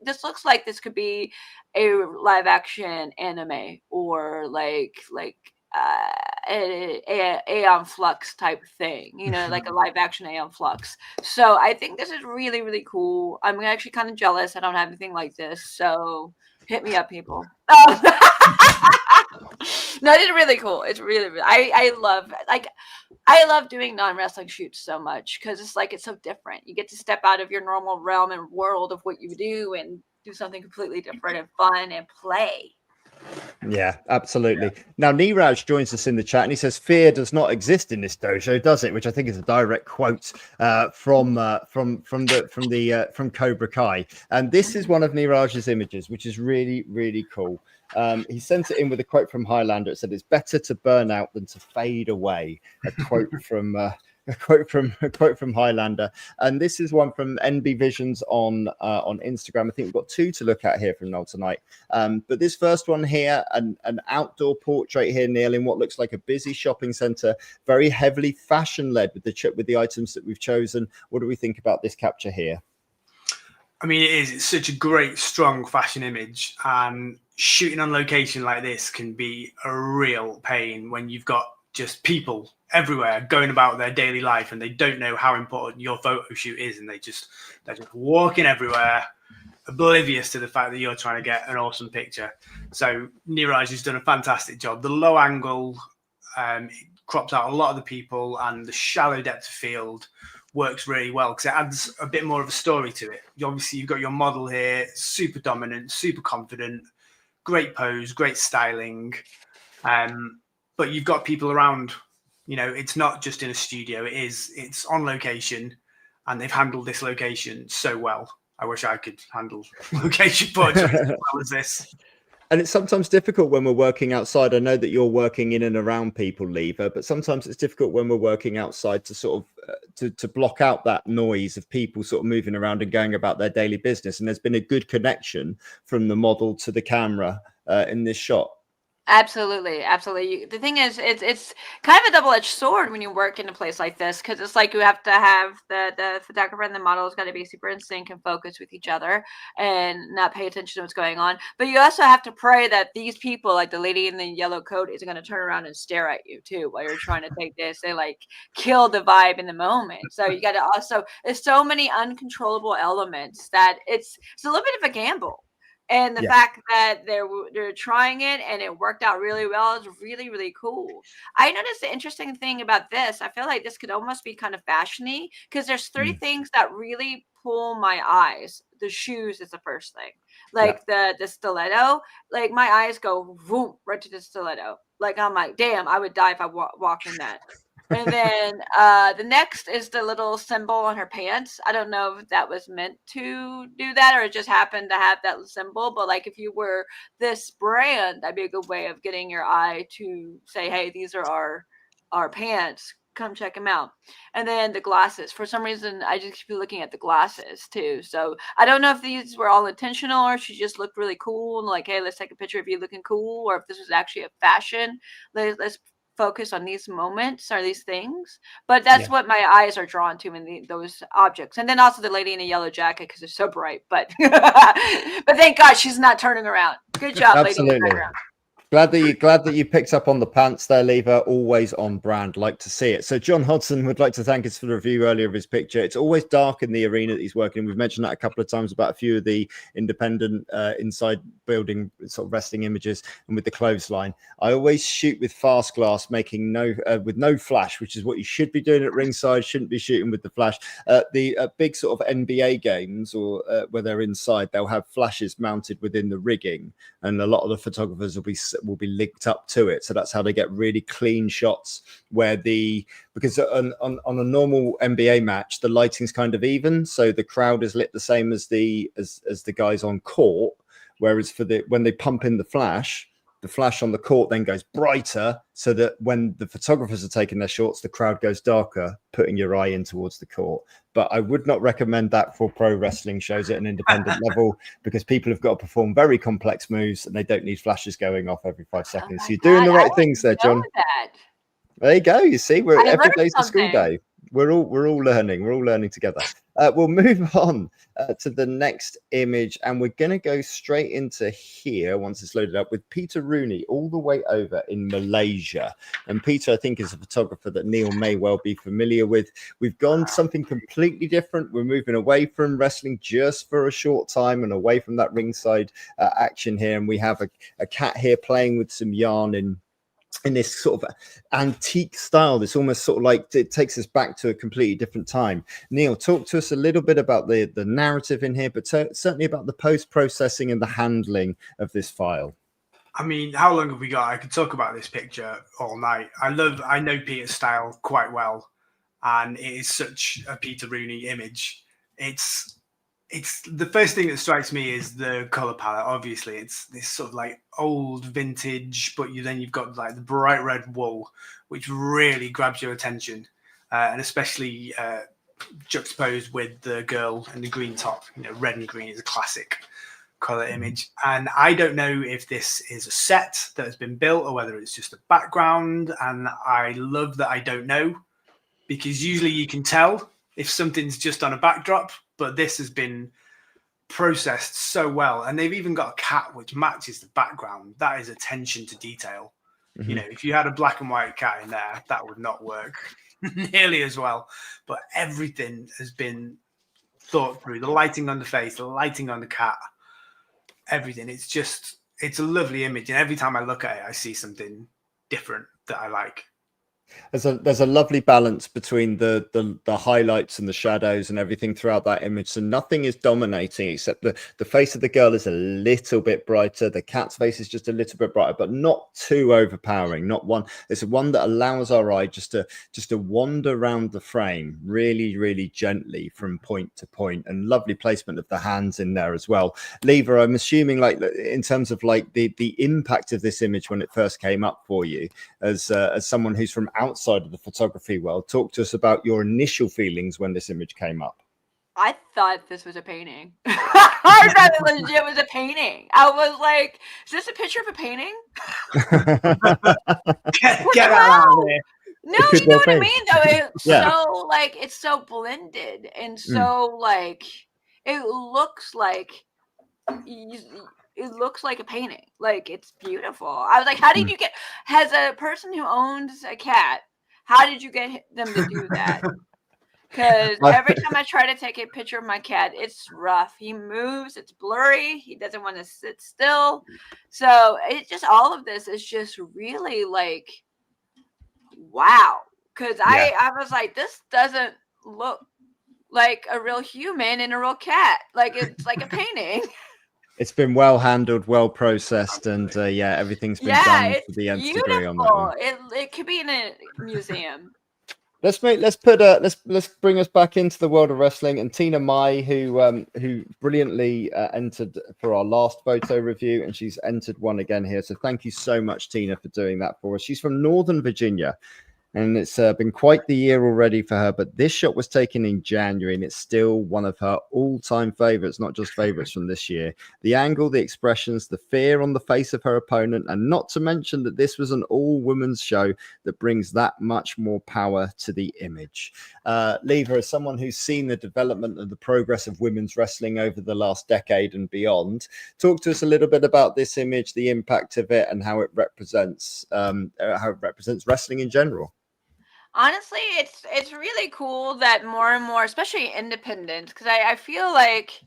This looks like this could be a live action anime, or like a Aeon Flux type thing, like a live action Aeon Flux. So I think this is really, really cool. I'm actually kind of jealous. I don't have anything like this. So hit me up, people. No, it's really cool. It's really I love doing non-wrestling shoots so much, because it's so different. You get to step out of your normal realm and world of what you do and do something completely different and fun and play. Yeah, absolutely. Now, Niraj joins us in the chat and he says, "Fear does not exist in this dojo, does it?" Which I think is a direct quote from Cobra Kai. And this is one of Niraj's images, which is really, really cool. He sent it in with a quote from Highlander. It said, "It's better to burn out than to fade away." A quote from a quote from Highlander. And this is one from NB Visions on Instagram. I think we've got two to look at here from Noel tonight. But this first one here, an outdoor portrait here, Neil, in what looks like a busy shopping center, very heavily fashion led with the items that we've chosen. What do we think about this capture here? I mean, it's such a great, strong fashion image, and shooting on location like this can be a real pain when you've got just people everywhere going about their daily life and they don't know how important your photo shoot is, and they're just walking everywhere, oblivious to the fact that you're trying to get an awesome picture. So Niraj has done a fantastic job. The low angle it crops out a lot of the people, and the shallow depth of field works really well because it adds a bit more of a story to it. Obviously, you've got your model here, super dominant, super confident, great pose, great styling, but you've got people around. It's not just in a studio. It's on location, and they've handled this location so well. I wish I could handle location portraits as well as this. And it's sometimes difficult when we're working outside. I know that you're working in and around people, Lever, but sometimes it's difficult when we're working outside to sort of to block out that noise of people sort of moving around and going about their daily business. And there's been a good connection from the model to the camera in this shot. Absolutely. The thing is, it's kind of a double-edged sword when you work in a place like this, because it's like you have to have the photographer and the model has got to be super in sync and focus with each other and not pay attention to what's going on. But you also have to pray that these people, like the lady in the yellow coat, isn't going to turn around and stare at you too while you're trying to take this. They kill the vibe in the moment. So you got to also, there's so many uncontrollable elements that it's a little bit of a gamble. And the fact that they're trying it and it worked out really well is really, really cool. I noticed the interesting thing about this. I feel like this could almost be kind of fashiony, because there's three things that really pull my eyes. The shoes is the first thing. The stiletto, my eyes go boom right to the stiletto. I'm like, damn, I would die if I walked in that. And then the next is the little symbol on her pants. I don't know if that was meant to do that or it just happened to have that symbol. But if you were this brand, that'd be a good way of getting your eye to say, hey, these are our pants. Come check them out. And then the glasses. For some reason, I just keep looking at the glasses too. So I don't know if these were all intentional or she just looked really cool and hey, let's take a picture of you looking cool, or if this was actually a fashion. Let's focus on these moments or these things, but that's what my eyes are drawn to in those objects. And then also the lady in a yellow jacket because they're so bright, but but thank God she's not turning around. Good job. Absolutely. Lady in the background. Glad that you picked up on the pants there, Lever. Always on brand. Like to see it. So John Hodson would like to thank us for the review earlier of his picture. It's always dark in the arena that he's working in. We've mentioned that a couple of times about a few of the independent inside building sort of wrestling images and with the clothesline. I always shoot with fast glass, making with no flash, which is what you should be doing at ringside. Shouldn't be shooting with the flash. The big sort of NBA games or where they're inside, they'll have flashes mounted within the rigging, and a lot of the photographers will that will be linked up to it. So that's how they get really clean shots where because on a normal NBA match, the lighting's kind of even. So the crowd is lit the same as the guys on court. Whereas when they pump in the flash on the court then goes brighter, so that when the photographers are taking their shots, the crowd goes darker, putting your eye in towards the court. But I would not recommend that for pro wrestling shows at an independent level, because people have got to perform very complex moves and they don't need flashes going off every 5 seconds. So you're doing the right things there, John. That. There you go. You see, every day's a school something. day. We're all learning. We're all learning together. We'll move on to the next image, and we're going to go straight into here once it's loaded up with Peter Rooney, all the way over in Malaysia. And Peter, I think, is a photographer that Neil may well be familiar with. We've gone something completely different. We're moving away from wrestling just for a short time and away from that ringside action here. And we have a cat here playing with some yarn in this sort of antique style. This almost sort of like it takes us back to a completely different time. Neil, talk to us a little bit about the narrative in here, but certainly about the post-processing and the handling of this file. I mean, how long have we got? I could talk about this picture all night. I know Peter's style quite well, and it is such a Peter Rooney image. It's the first thing that strikes me is the color palette. Obviously, it's this sort of like old vintage, but you've got like the bright red wool, which really grabs your attention, and especially juxtaposed with the girl in the green top. Red and green is a classic color image. And I don't know if this is a set that has been built or whether it's just a background. And I love that I don't know, because usually you can tell if something's just on a backdrop. But this has been processed so well. And they've even got a cat which matches the background. That is attention to detail. Mm-hmm. If you had a black and white cat in there, that would not work nearly as well. But everything has been thought through. The lighting on the face, the lighting on the cat, everything. It's a lovely image. And every time I look at it, I see something different that I like. There's a lovely balance between the highlights and the shadows and everything throughout that image. So nothing is dominating, except the face of the girl is a little bit brighter. The cat's face is just a little bit brighter, but not too overpowering. Not one. It's one that allows our eye just to wander around the frame really, really gently from point to point. And lovely placement of the hands in there as well. Lever, I'm assuming, like in terms of like the impact of this image when it first came up for you, as someone who's from outside of the photography world, talk to us about your initial feelings when this image came up. I thought this was a painting. I thought it legit was a painting. I was like, is this a picture of a painting? Get out of here. No, you know what I mean, though. It's so blended and so like it looks like a painting. Like, it's beautiful. I was like, how did you get, as a person who owns a cat, how did you get them to do that? Because every time I try to take a picture of my cat, it's rough. He moves, it's blurry, he doesn't want to sit still. So it's just, all of this is just really like, wow. Because I was like, this doesn't look like a real human and a real cat. Like, it's like a painting. It's been well handled, well processed, and everything's been done to the nth degree on that one. It could be in a museum. Let's bring us back into the world of wrestling. And Tina Mai, who brilliantly entered for our last photo review, and she's entered one again here. So thank you so much, Tina, for doing that for us. She's from Northern Virginia. And it's been quite the year already for her, but this shot was taken in January, and it's still one of her all-time favorites, not just favorites from this year. The angle, the expressions, the fear on the face of her opponent, and not to mention that this was an all-women's show that brings that much more power to the image. Lever, as someone who's seen the development and the progress of women's wrestling over the last decade and beyond, talk to us a little bit about this image, the impact of it, and how it represents wrestling in general. Honestly, it's really cool that more and more, especially independent, because I feel like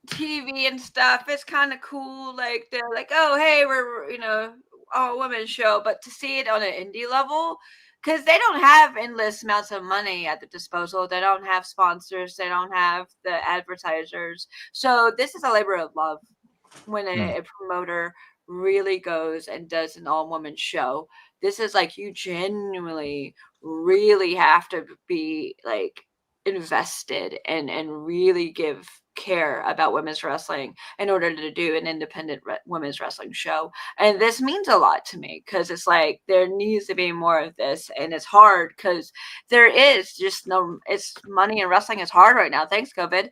TV and stuff is kind of cool. Like, they're like, oh, hey, we're all women's show, but to see it on an indie level, because they don't have endless amounts of money at the disposal. They don't have sponsors. They don't have the advertisers. So this is a labor of love. when a promoter really goes and does an all-woman show. This is like you genuinely really have to be like invested and really give care about women's wrestling in order to do an independent women's wrestling show. And this means a lot to me because it's like there needs to be more of this, and it's hard because there is just no, it's money in wrestling is hard right now, thanks COVID.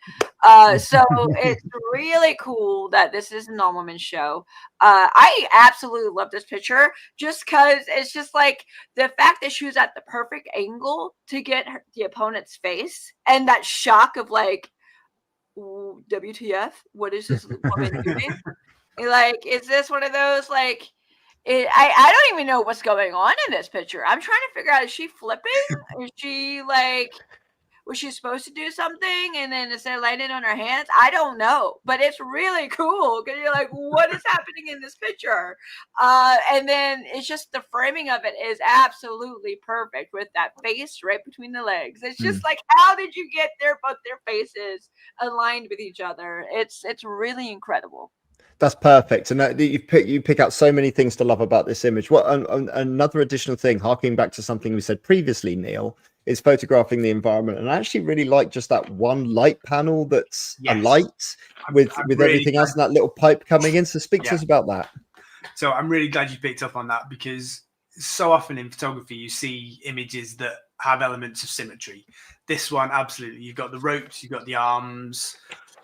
So it's really cool that this is an all-woman show. I absolutely love this picture just because it's just like the fact that she was at the perfect angle to get the opponent's face, and that shock of like, WTF? What is this woman doing? Like, is this one of those like? I don't even know what's going on in this picture. I'm trying to figure out, is she flipping? Is she like, was she supposed to do something and then instead of landing on her hands? I don't know, but it's really cool because you're like, what is happening in this picture? And then it's just the framing of it is absolutely perfect with that face right between the legs. It's just like, how did you get both their faces aligned with each other? It's really incredible. That's perfect, and you pick out so many things to love about this image. What another additional thing, harking back to something we said previously, Neil, is photographing the environment. And I actually really like just that one light panel that's a light with really everything else and that little pipe coming in. So speak to us about that. So I'm really glad you picked up on that, because so often in photography you see images that have elements of symmetry. This one, absolutely. You've got the ropes, you've got the arms,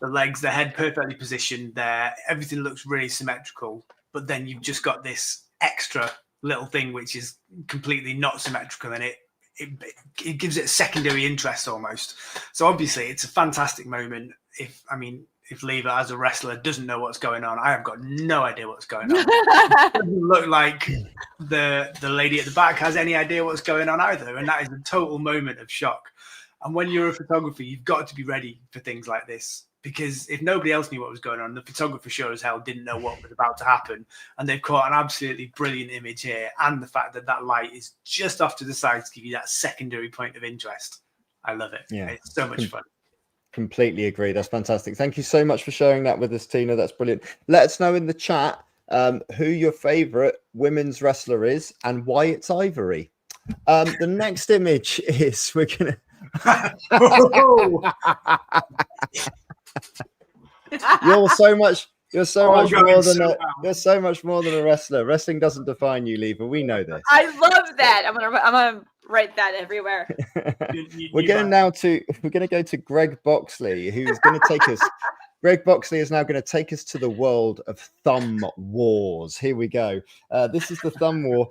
the legs, the head perfectly positioned there. Everything looks really symmetrical, but then you've just got this extra little thing which is completely not symmetrical, and it gives it a secondary interest almost. So obviously it's a fantastic moment. If Leva as a wrestler doesn't know what's going on, I have got no idea what's going on. It doesn't look like the lady at the back has any idea what's going on either, and that is a total moment of shock. And when you're a photographer, you've got to be ready for things like this, because if nobody else knew what was going on, the photographer sure as hell didn't know what was about to happen. And they've caught an absolutely brilliant image here, and the fact that that light is just off to the side to give you that secondary point of interest. I love it. Yeah, it's so much fun. Completely agree. That's fantastic. Thank you so much for sharing that with us, Tina. That's brilliant. Let us know in the chat who your favorite women's wrestler is and why it's Ivory. The next image is You're so much more than a wrestler. Wrestling doesn't define you, Leva. We know this. I love that. I'm gonna write that everywhere. We're going to go to Greg Boxley, who's going to take us. Greg Boxley is now going to take us to the world of thumb wars. Here we go. This is the thumb war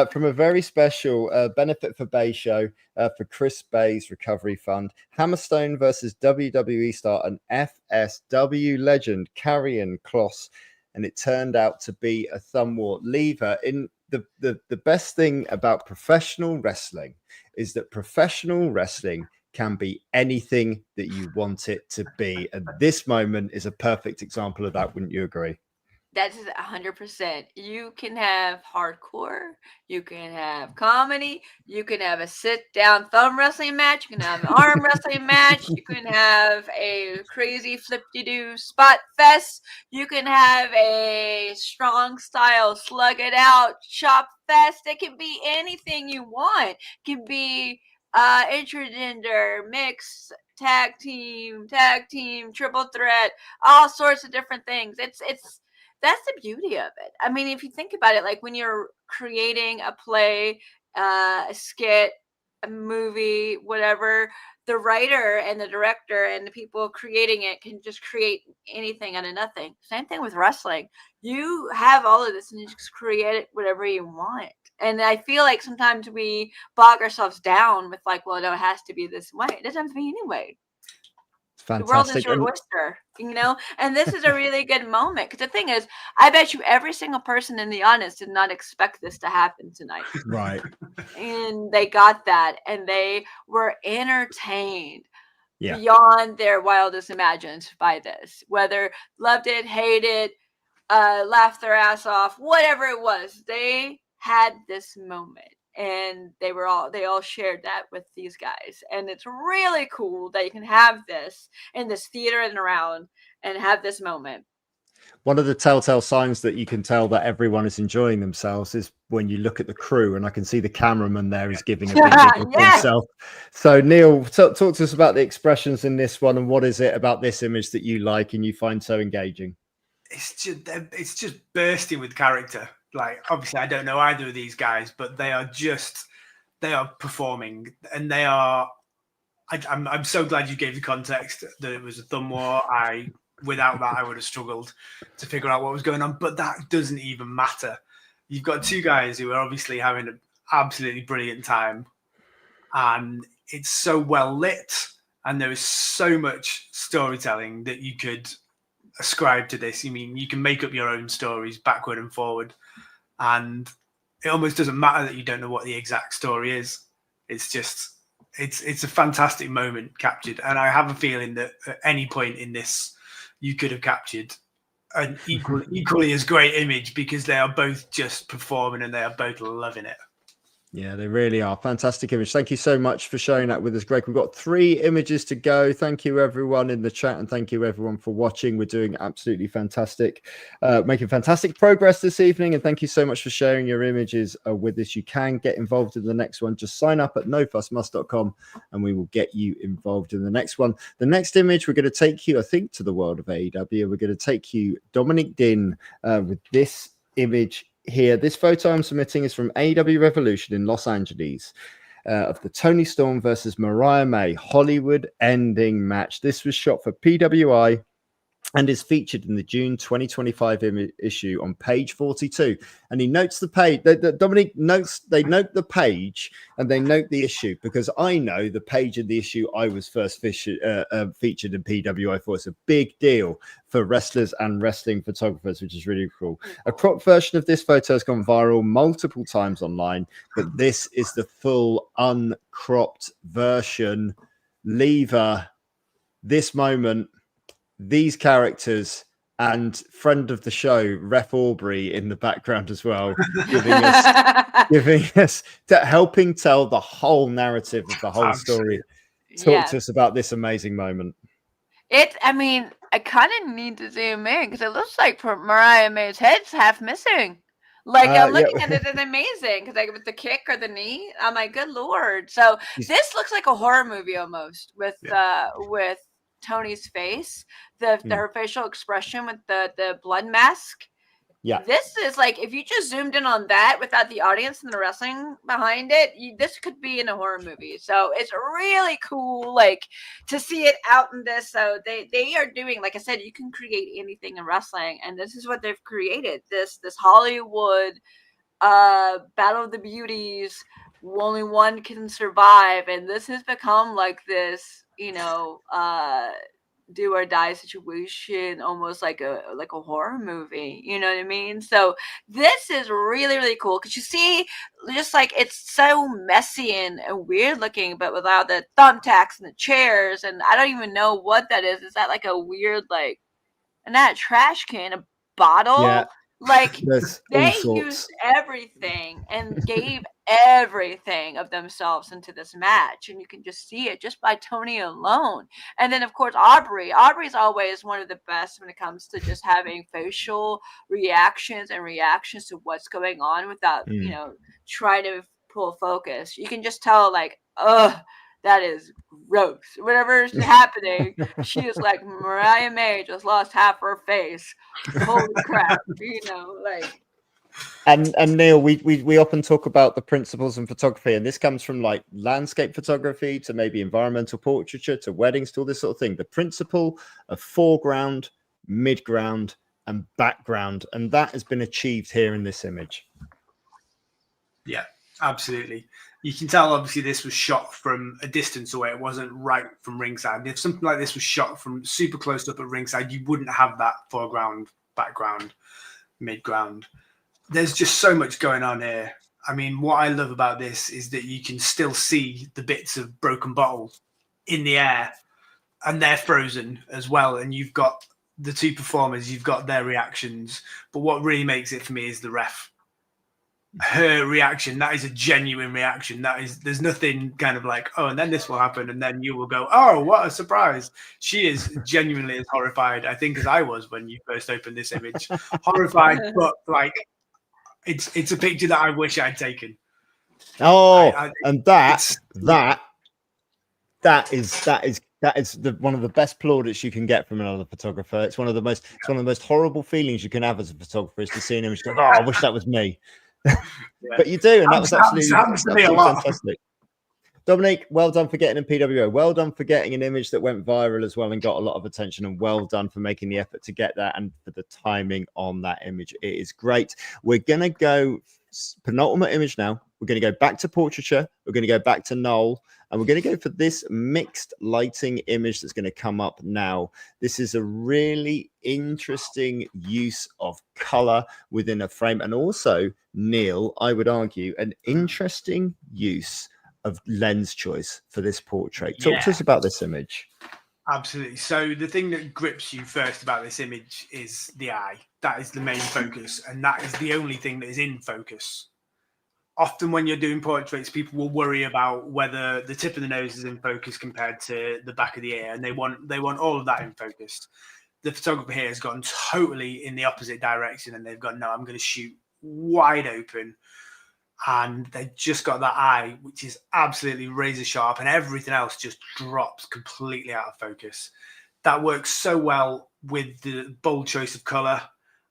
from a very special benefit for Bay show for Chris Bay's Recovery Fund. Hammerstone versus WWE star and FSW legend Karrion Kross, and it turned out to be a thumb war. Leva, in the best thing about professional wrestling is that professional wrestling can be anything that you want it to be. And this moment is a perfect example of that. Wouldn't you agree? That's 100%. You can have hardcore, you can have comedy, you can have a sit-down thumb wrestling match, you can have an arm wrestling match, you can have a crazy flip-de-doo spot fest, you can have a strong style slug it out chop fest. It can be anything you want. It can be intergender, mixed, tag team, triple threat, all sorts of different things. It's that's the beauty of it. I mean, if you think about it, like when you're creating a play, a skit, a movie, whatever, the writer and the director and the people creating it can just create anything out of nothing. Same thing with wrestling. You have all of this and you just create it whatever you want. And I feel like sometimes we bog ourselves down with like, well, no, it has to be this way. It doesn't have to be anyway. Fantastic. The world is your oyster, you know? And this is a really good moment. Because the thing is, I bet you every single person in the audience did not expect this to happen tonight. Right. And they got that. And they were entertained beyond their wildest imaginations by this. Whether loved it, hated, laughed their ass off, whatever it was. They had this moment. And they all shared that with these guys, and it's really cool that you can have this in this theater and around and have this moment. One of the telltale signs that you can tell that everyone is enjoying themselves is when you look at the crew, and I can see the cameraman there is giving a big giggle to Yes. himself. So Neil, talk to us about the expressions in this one, and what is it about this image that you like and you find so engaging? It's just bursting with character. Like, obviously, I don't know either of these guys, but they are performing, and they are. I'm so glad you gave the context that it was a thumb war. Without that, I would have struggled to figure out what was going on. But that doesn't even matter. You've got two guys who are obviously having an absolutely brilliant time, and it's so well lit, and there is so much storytelling that you could ascribe to this. I mean, you can make up your own stories backward and forward, and it almost doesn't matter that you don't know what the exact story is. It's just, it's a fantastic moment captured, and I have a feeling that at any point in this, you could have captured an equally as great image, because they are both just performing and they are both loving it. Yeah, they really are. Fantastic image. Thank you so much for sharing that with us, Greg. We've got 3 images to go. Thank you, everyone in the chat, and thank you, everyone, for watching. We're doing absolutely fantastic, making fantastic progress this evening, and thank you so much for sharing your images with us. You can get involved in the next one. Just sign up at nofussmust.com, and we will get you involved in the next one. The next image, we're going to take you, I think, to the world of AEW. We're going to take you, Dominic Din, with this image here. This photo I'm submitting is from AEW Revolution in Los Angeles, of the Toni Storm versus Mariah May Hollywood ending match. This was shot for PWI and is featured in the June 2025 issue on page 42. And he notes the page. Dominic notes, they note the page and they note the issue, because I know the page of the issue I was first featured in PWI for. It's a big deal for wrestlers and wrestling photographers, which is really cool. A crop version of this photo has gone viral multiple times online, but this is the full uncropped version. Lever, this moment, these characters, and friend of the show, Ref Aubrey, in the background as well, giving us helping tell the whole narrative of the whole story. Talk to us about this amazing moment. I mean, I kind of need to zoom in, because it looks like Mariah May's head's half missing. Like, I'm looking at it, it's amazing, because like with the kick or the knee, I'm like, good Lord. So this looks like a horror movie almost, with Tony's face, her facial expression with the blood mask. Yeah, this is like, if you just zoomed in on that without the audience and the wrestling behind it, this could be in a horror movie. So it's really cool, like, to see it out in this. So they are doing, like I said, you can create anything in wrestling, and this is what they've created. This Hollywood battle of the beauties, only one can survive, and this has become like this, do or die situation, almost like a horror movie, you know what I mean? So this is really, really cool, because you see, just like, it's so messy and weird looking, but without the thumbtacks and the chairs, and I don't even know what that is. Is that like a weird, like, not a trash can, a bottle? Yeah. Like, they used everything and gave everything of themselves into this match, and you can just see it just by Tony alone. And then, of course, Aubrey's always one of the best when it comes to just having facial reactions to what's going on without trying to pull focus. You can just tell, like, that is gross. Whatever is happening, she is like, Mariah May just lost half her face. Holy crap, like. And Neil, we often talk about the principles in photography, and this comes from like landscape photography to maybe environmental portraiture to weddings to all this sort of thing. The principle of foreground, midground, and background, and that has been achieved here in this image. Yeah, absolutely. You can tell, obviously, this was shot from a distance away. It wasn't right from ringside. If something like this was shot from super close up at ringside, you wouldn't have that foreground, background, midground. There's just so much going on here. I mean, what I love about this is that you can still see the bits of broken bottle in the air, and they're frozen as well. And you've got the two performers, you've got their reactions. But what really makes it for me is the ref. her reaction, that is a genuine reaction. There's nothing kind of like, oh, and then this will happen, and then you will go, oh, what a surprise. She is genuinely as horrified, I think, as I was when you first opened this image. Horrified, but like it's a picture that I wish I'd taken. And that is one of the best plaudits you can get from another photographer. It's one of the most horrible feelings you can have as a photographer, is to see an image go, oh, I wish that was me. But you do, and that was absolutely fantastic. Dominique, well done for getting in PWO. Well done for getting an image that went viral as well and got a lot of attention, and well done for making the effort to get that and for the timing on that image. It is great. We're going to go penultimate image now. We're going to go back to portraiture. We're going to go back to Noel, and we're going to go for this mixed lighting image that's going to come up now. This is a really interesting use of color within a frame, and also, Neil, I would argue, an interesting use of lens choice for this portrait. Talk to us about this image. Absolutely. So the thing that grips you first about this image is the eye. That is the main focus, and that is the only thing that is in focus. Often when you're doing portraits, people will worry about whether the tip of the nose is in focus compared to the back of the ear, and they want all of that in focus. The photographer here has gone totally in the opposite direction, and they've gone, no, I'm going to shoot wide open. And they just got that eye, which is absolutely razor sharp, and everything else just drops completely out of focus. That works so well with the bold choice of color.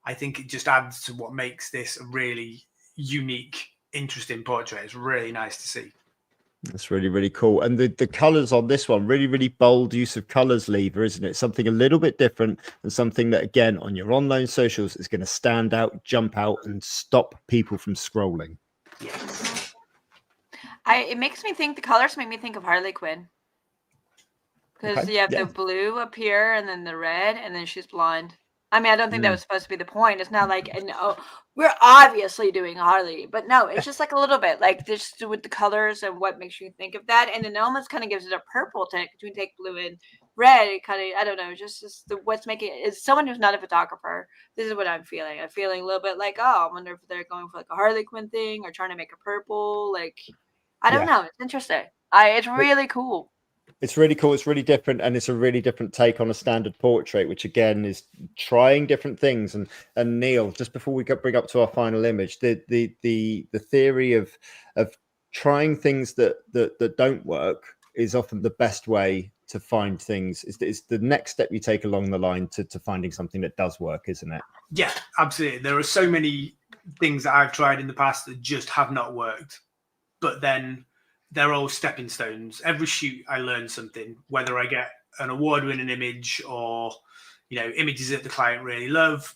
I think it just adds to what makes this a really unique, interesting portrait. It's really nice to see. That's really, really cool. And the colors on this one, really, really bold use of colors, Lever, isn't it? Something a little bit different, and something that, again, on your online socials is going to stand out, jump out, and stop people from scrolling. Yes. It makes me think, the colors make me think of Harley Quinn. Because you have the blue up here, and then the red, and then she's blonde. I mean, I don't think that was supposed to be the point. It's not like, we're obviously doing Harley, but no, it's just like a little bit like just with the colors and what makes you think of that. And it almost kind of gives it a purple tint. Between take blue and red, it kind of, I don't know, just what's making it is someone who's not a photographer. This is what I'm feeling. I'm feeling a little bit like, oh, I wonder if they're going for like a Harley Quinn thing or trying to make a purple. Like, I don't know. It's interesting. It's really cool. It's really cool. It's really different, and it's a really different take on a standard portrait, which again is trying different things. And Neil, just before we bring up to our final image, the theory of trying things that don't work is often the best way to find things. It's the next step you take along the line to finding something that does work, isn't it? Yeah, absolutely. There are so many things that I've tried in the past that just have not worked, but then they're all stepping stones. Every shoot, I learn something, whether I get an award-winning image or, images that the client really love,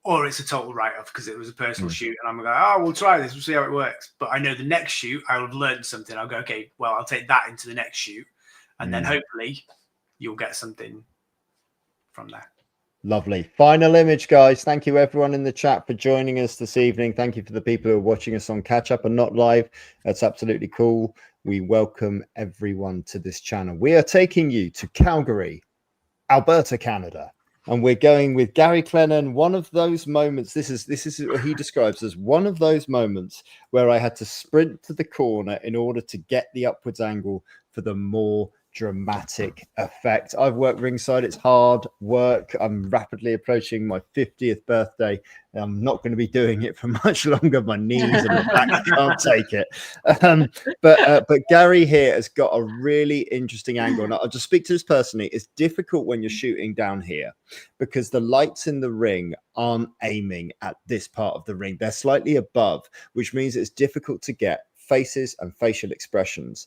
or it's a total write-off because it was a personal shoot. And I'm going, oh, we'll try this. We'll see how it works. But I know the next shoot, I'll have learned something. I'll go, okay, well, I'll take that into the next shoot. And then hopefully you'll get something from there. Lovely. Final image, guys. Thank you, everyone in the chat, for joining us this evening. Thank you for the people who are watching us on catch up and not live. That's absolutely cool. We welcome everyone to this channel. We are taking you to Calgary, Alberta, Canada, and we're going with Gary Clennon. One of those moments. This is what he describes as one of those moments where I had to sprint to the corner in order to get the upwards angle for the more dramatic effect. I've worked ringside. It's hard work. I'm rapidly approaching my 50th birthday. I'm not going to be doing it for much longer. My knees and my back can't take it. But Gary here has got a really interesting angle. And I'll just speak to this personally. It's difficult when you're shooting down here because the lights in the ring aren't aiming at this part of the ring. They're slightly above, which means it's difficult to get faces and facial expressions.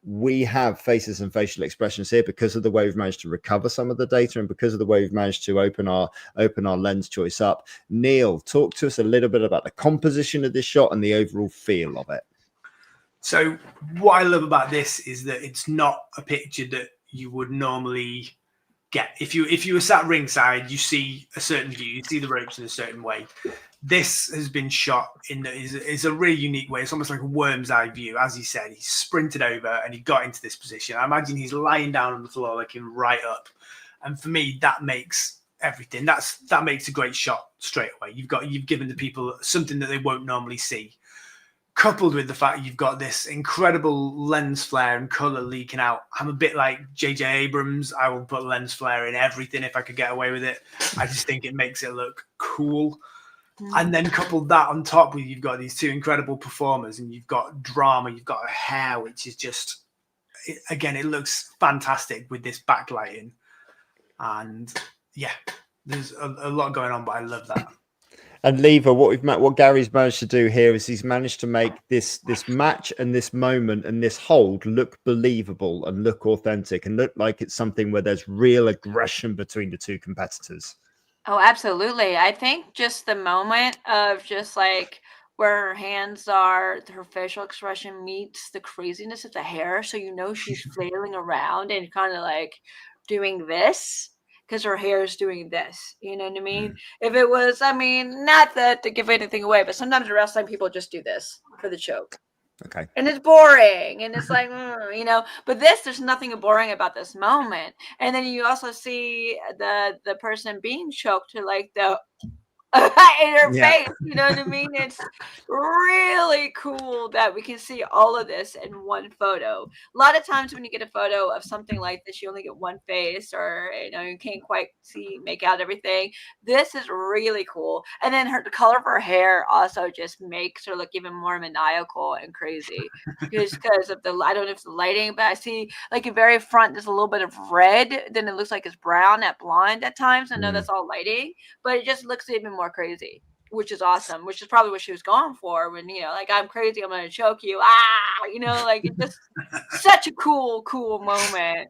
We have faces and facial expressions here because of the way we've managed to recover some of the data and because of the way we've managed to open our lens choice up. Neil, talk to us a little bit about the composition of this shot and the overall feel of it. So what I love about this is that it's not a picture that you would normally get. If you were sat ringside, you see a certain view, you see the ropes in a certain way. This has been shot is a really unique way. It's almost like a worm's eye view. As he said, he sprinted over and he got into this position. I imagine he's lying down on the floor, looking right up. And for me, that makes everything. That makes a great shot straight away. You've given the people something that they won't normally see, coupled with the fact you've got this incredible lens flare and color leaking out. I'm a bit like JJ Abrams. I will put lens flare in everything if I could get away with it. I just think it makes it look cool. And then couple that on top with you've got these two incredible performers, and you've got drama, you've got a hair, which is just, again, it looks fantastic with this backlighting. And yeah, there's a lot going on, but I love that. And Lever, what Gary's managed to do here is he's managed to make this match and this moment and this hold look believable and look authentic and look like it's something where there's real aggression between the two competitors. Oh, absolutely. I think just the moment of just like where her hands are, her facial expression meets the craziness of the hair. So you know she's flailing around and kind of like doing this because her hair is doing this. You know what I mean? If it was, I mean, not that to give anything away, but sometimes the wrestling people just do this for the choke. Okay. And it's boring and it's like, you know, but there's nothing boring about this moment. And then you also see the person being choked to like the in her face, you know what I mean? It's really cool that we can see all of this in one photo. A lot of times when you get a photo of something like this, you only get one face, or you know, you can't quite make out everything. This is really cool. And then the color of her hair also just makes her look even more maniacal and crazy. Just because of I don't know if it's the lighting, but I see like in very front there's a little bit of red, then it looks like it's brown at blonde at times. I know that's all lighting, but it just looks even more crazy, which is awesome, which is probably what she was going for when, you know, like, I'm crazy, I'm gonna choke you, you know, like, it's just such a cool moment.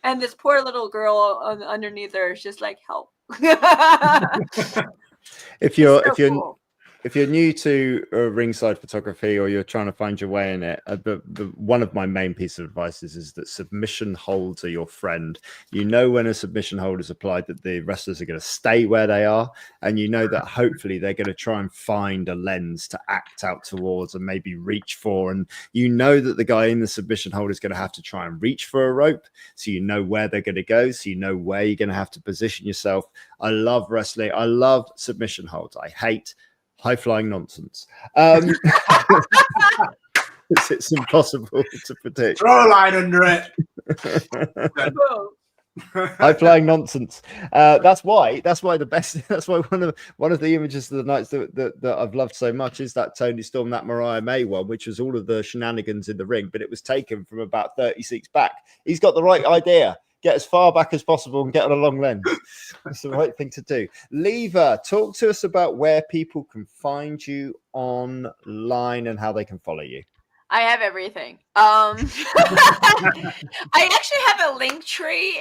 And this poor little girl underneath her is just like, help. If you're new to ringside photography, or you're trying to find your way in it, one of my main pieces of advice is that submission holds are your friend. You know when a submission hold is applied that the wrestlers are going to stay where they are, and you know that hopefully they're going to try and find a lens to act out towards and maybe reach for, and you know that the guy in the submission hold is going to have to try and reach for a rope, so you know where they're going to go, so you know where you're going to have to position yourself. I love wrestling. I love submission holds. I hate high-flying nonsense. It's impossible to predict. Throw a line under it. High-flying nonsense. That's why the best. That's why one of the images of the nights that I've loved so much is that Tony Storm, that Mariah May one, which was all of the shenanigans in the ring, but it was taken from about 30 seats back. He's got the right idea. Get as far back as possible and get on a long lens. That's the right thing to do. Lever, talk to us about where people can find you online and how they can follow you. I have everything. I actually have a link tree.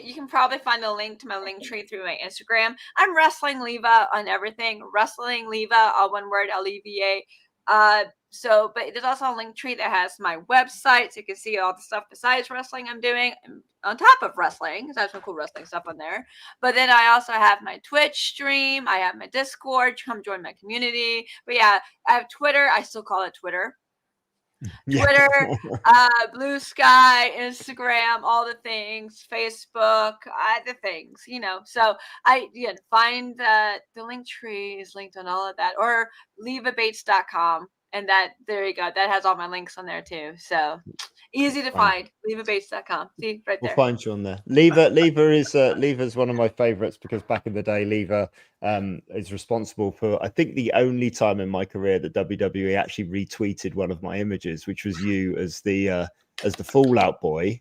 You can probably find a link to my link tree through my Instagram. I'm Wrestling Leva on everything. Wrestling Leva, all one word, L-E-V-A. But there's also a link tree that has my website, so you can see all the stuff besides wrestling I'm doing on top of wrestling, because I have some cool wrestling stuff on there. But then I also have my Twitch stream. I have my Discord. Come join my community. But yeah, I have Twitter. I still call it Twitter. Twitter, Blue Sky, Instagram, all the things, Facebook, the things, you know. So find the link tree is linked on all of that, or levabates.com. And there you go. That has all my links on there too. So easy to find. Levabates.com. See right there. We'll find you on there. Lever is one of my favorites, because back in the day, Lever is responsible for, I think, the only time in my career that WWE actually retweeted one of my images, which was you as the Fallout Boy,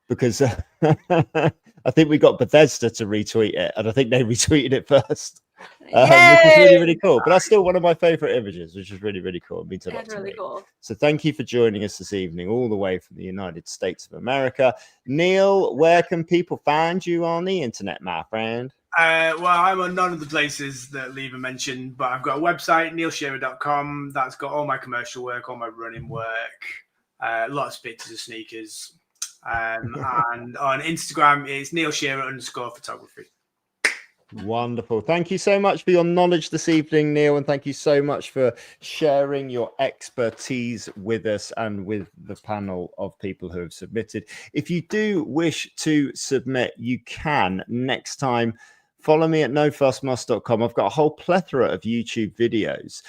because I think we got Bethesda to retweet it, and I think they retweeted it first. Which is really, really cool. But that's still one of my favorite images, which is really, really cool. It means a lot to me. Cool. So thank you for joining us this evening, all the way from the United States of America. Neil, where can people find you on the internet, my friend? Well, I'm on none of the places that Lever mentioned, but I've got a website, neilshearer.com. That's got all my commercial work, all my running work, lots of pictures of sneakers. And on Instagram, it's neilshearer_photography. Wonderful. Thank you so much for your knowledge this evening, Neil, and thank you so much for sharing your expertise with us and with the panel of people who have submitted. If you do wish to submit, you can next time follow me at nofussmust.com. I've got a whole plethora of YouTube videos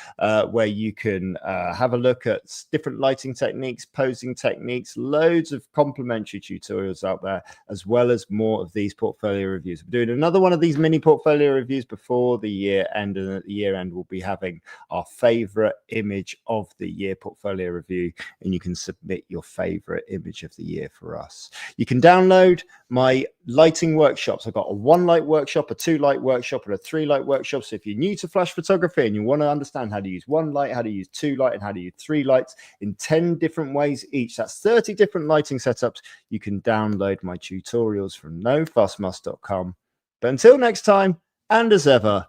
where you can have a look at different lighting techniques, posing techniques, loads of complimentary tutorials out there, as well as more of these portfolio reviews. We're doing another one of these mini portfolio reviews before the year end, and at the year end we'll be having our favorite image of the year portfolio review, and you can submit your favorite image of the year for us. You can download my lighting workshops. I've got a 1 light workshop, a 2 light workshop, and a 3 light workshop. So if you're new to flash photography and you want to understand how to use 1 light, how to use 2 light, and how to use 3 lights in 10 different ways each, that's 30 different lighting setups, you can download my tutorials from nofussmust.com. But until next time, and as ever,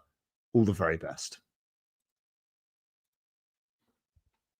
all the very best.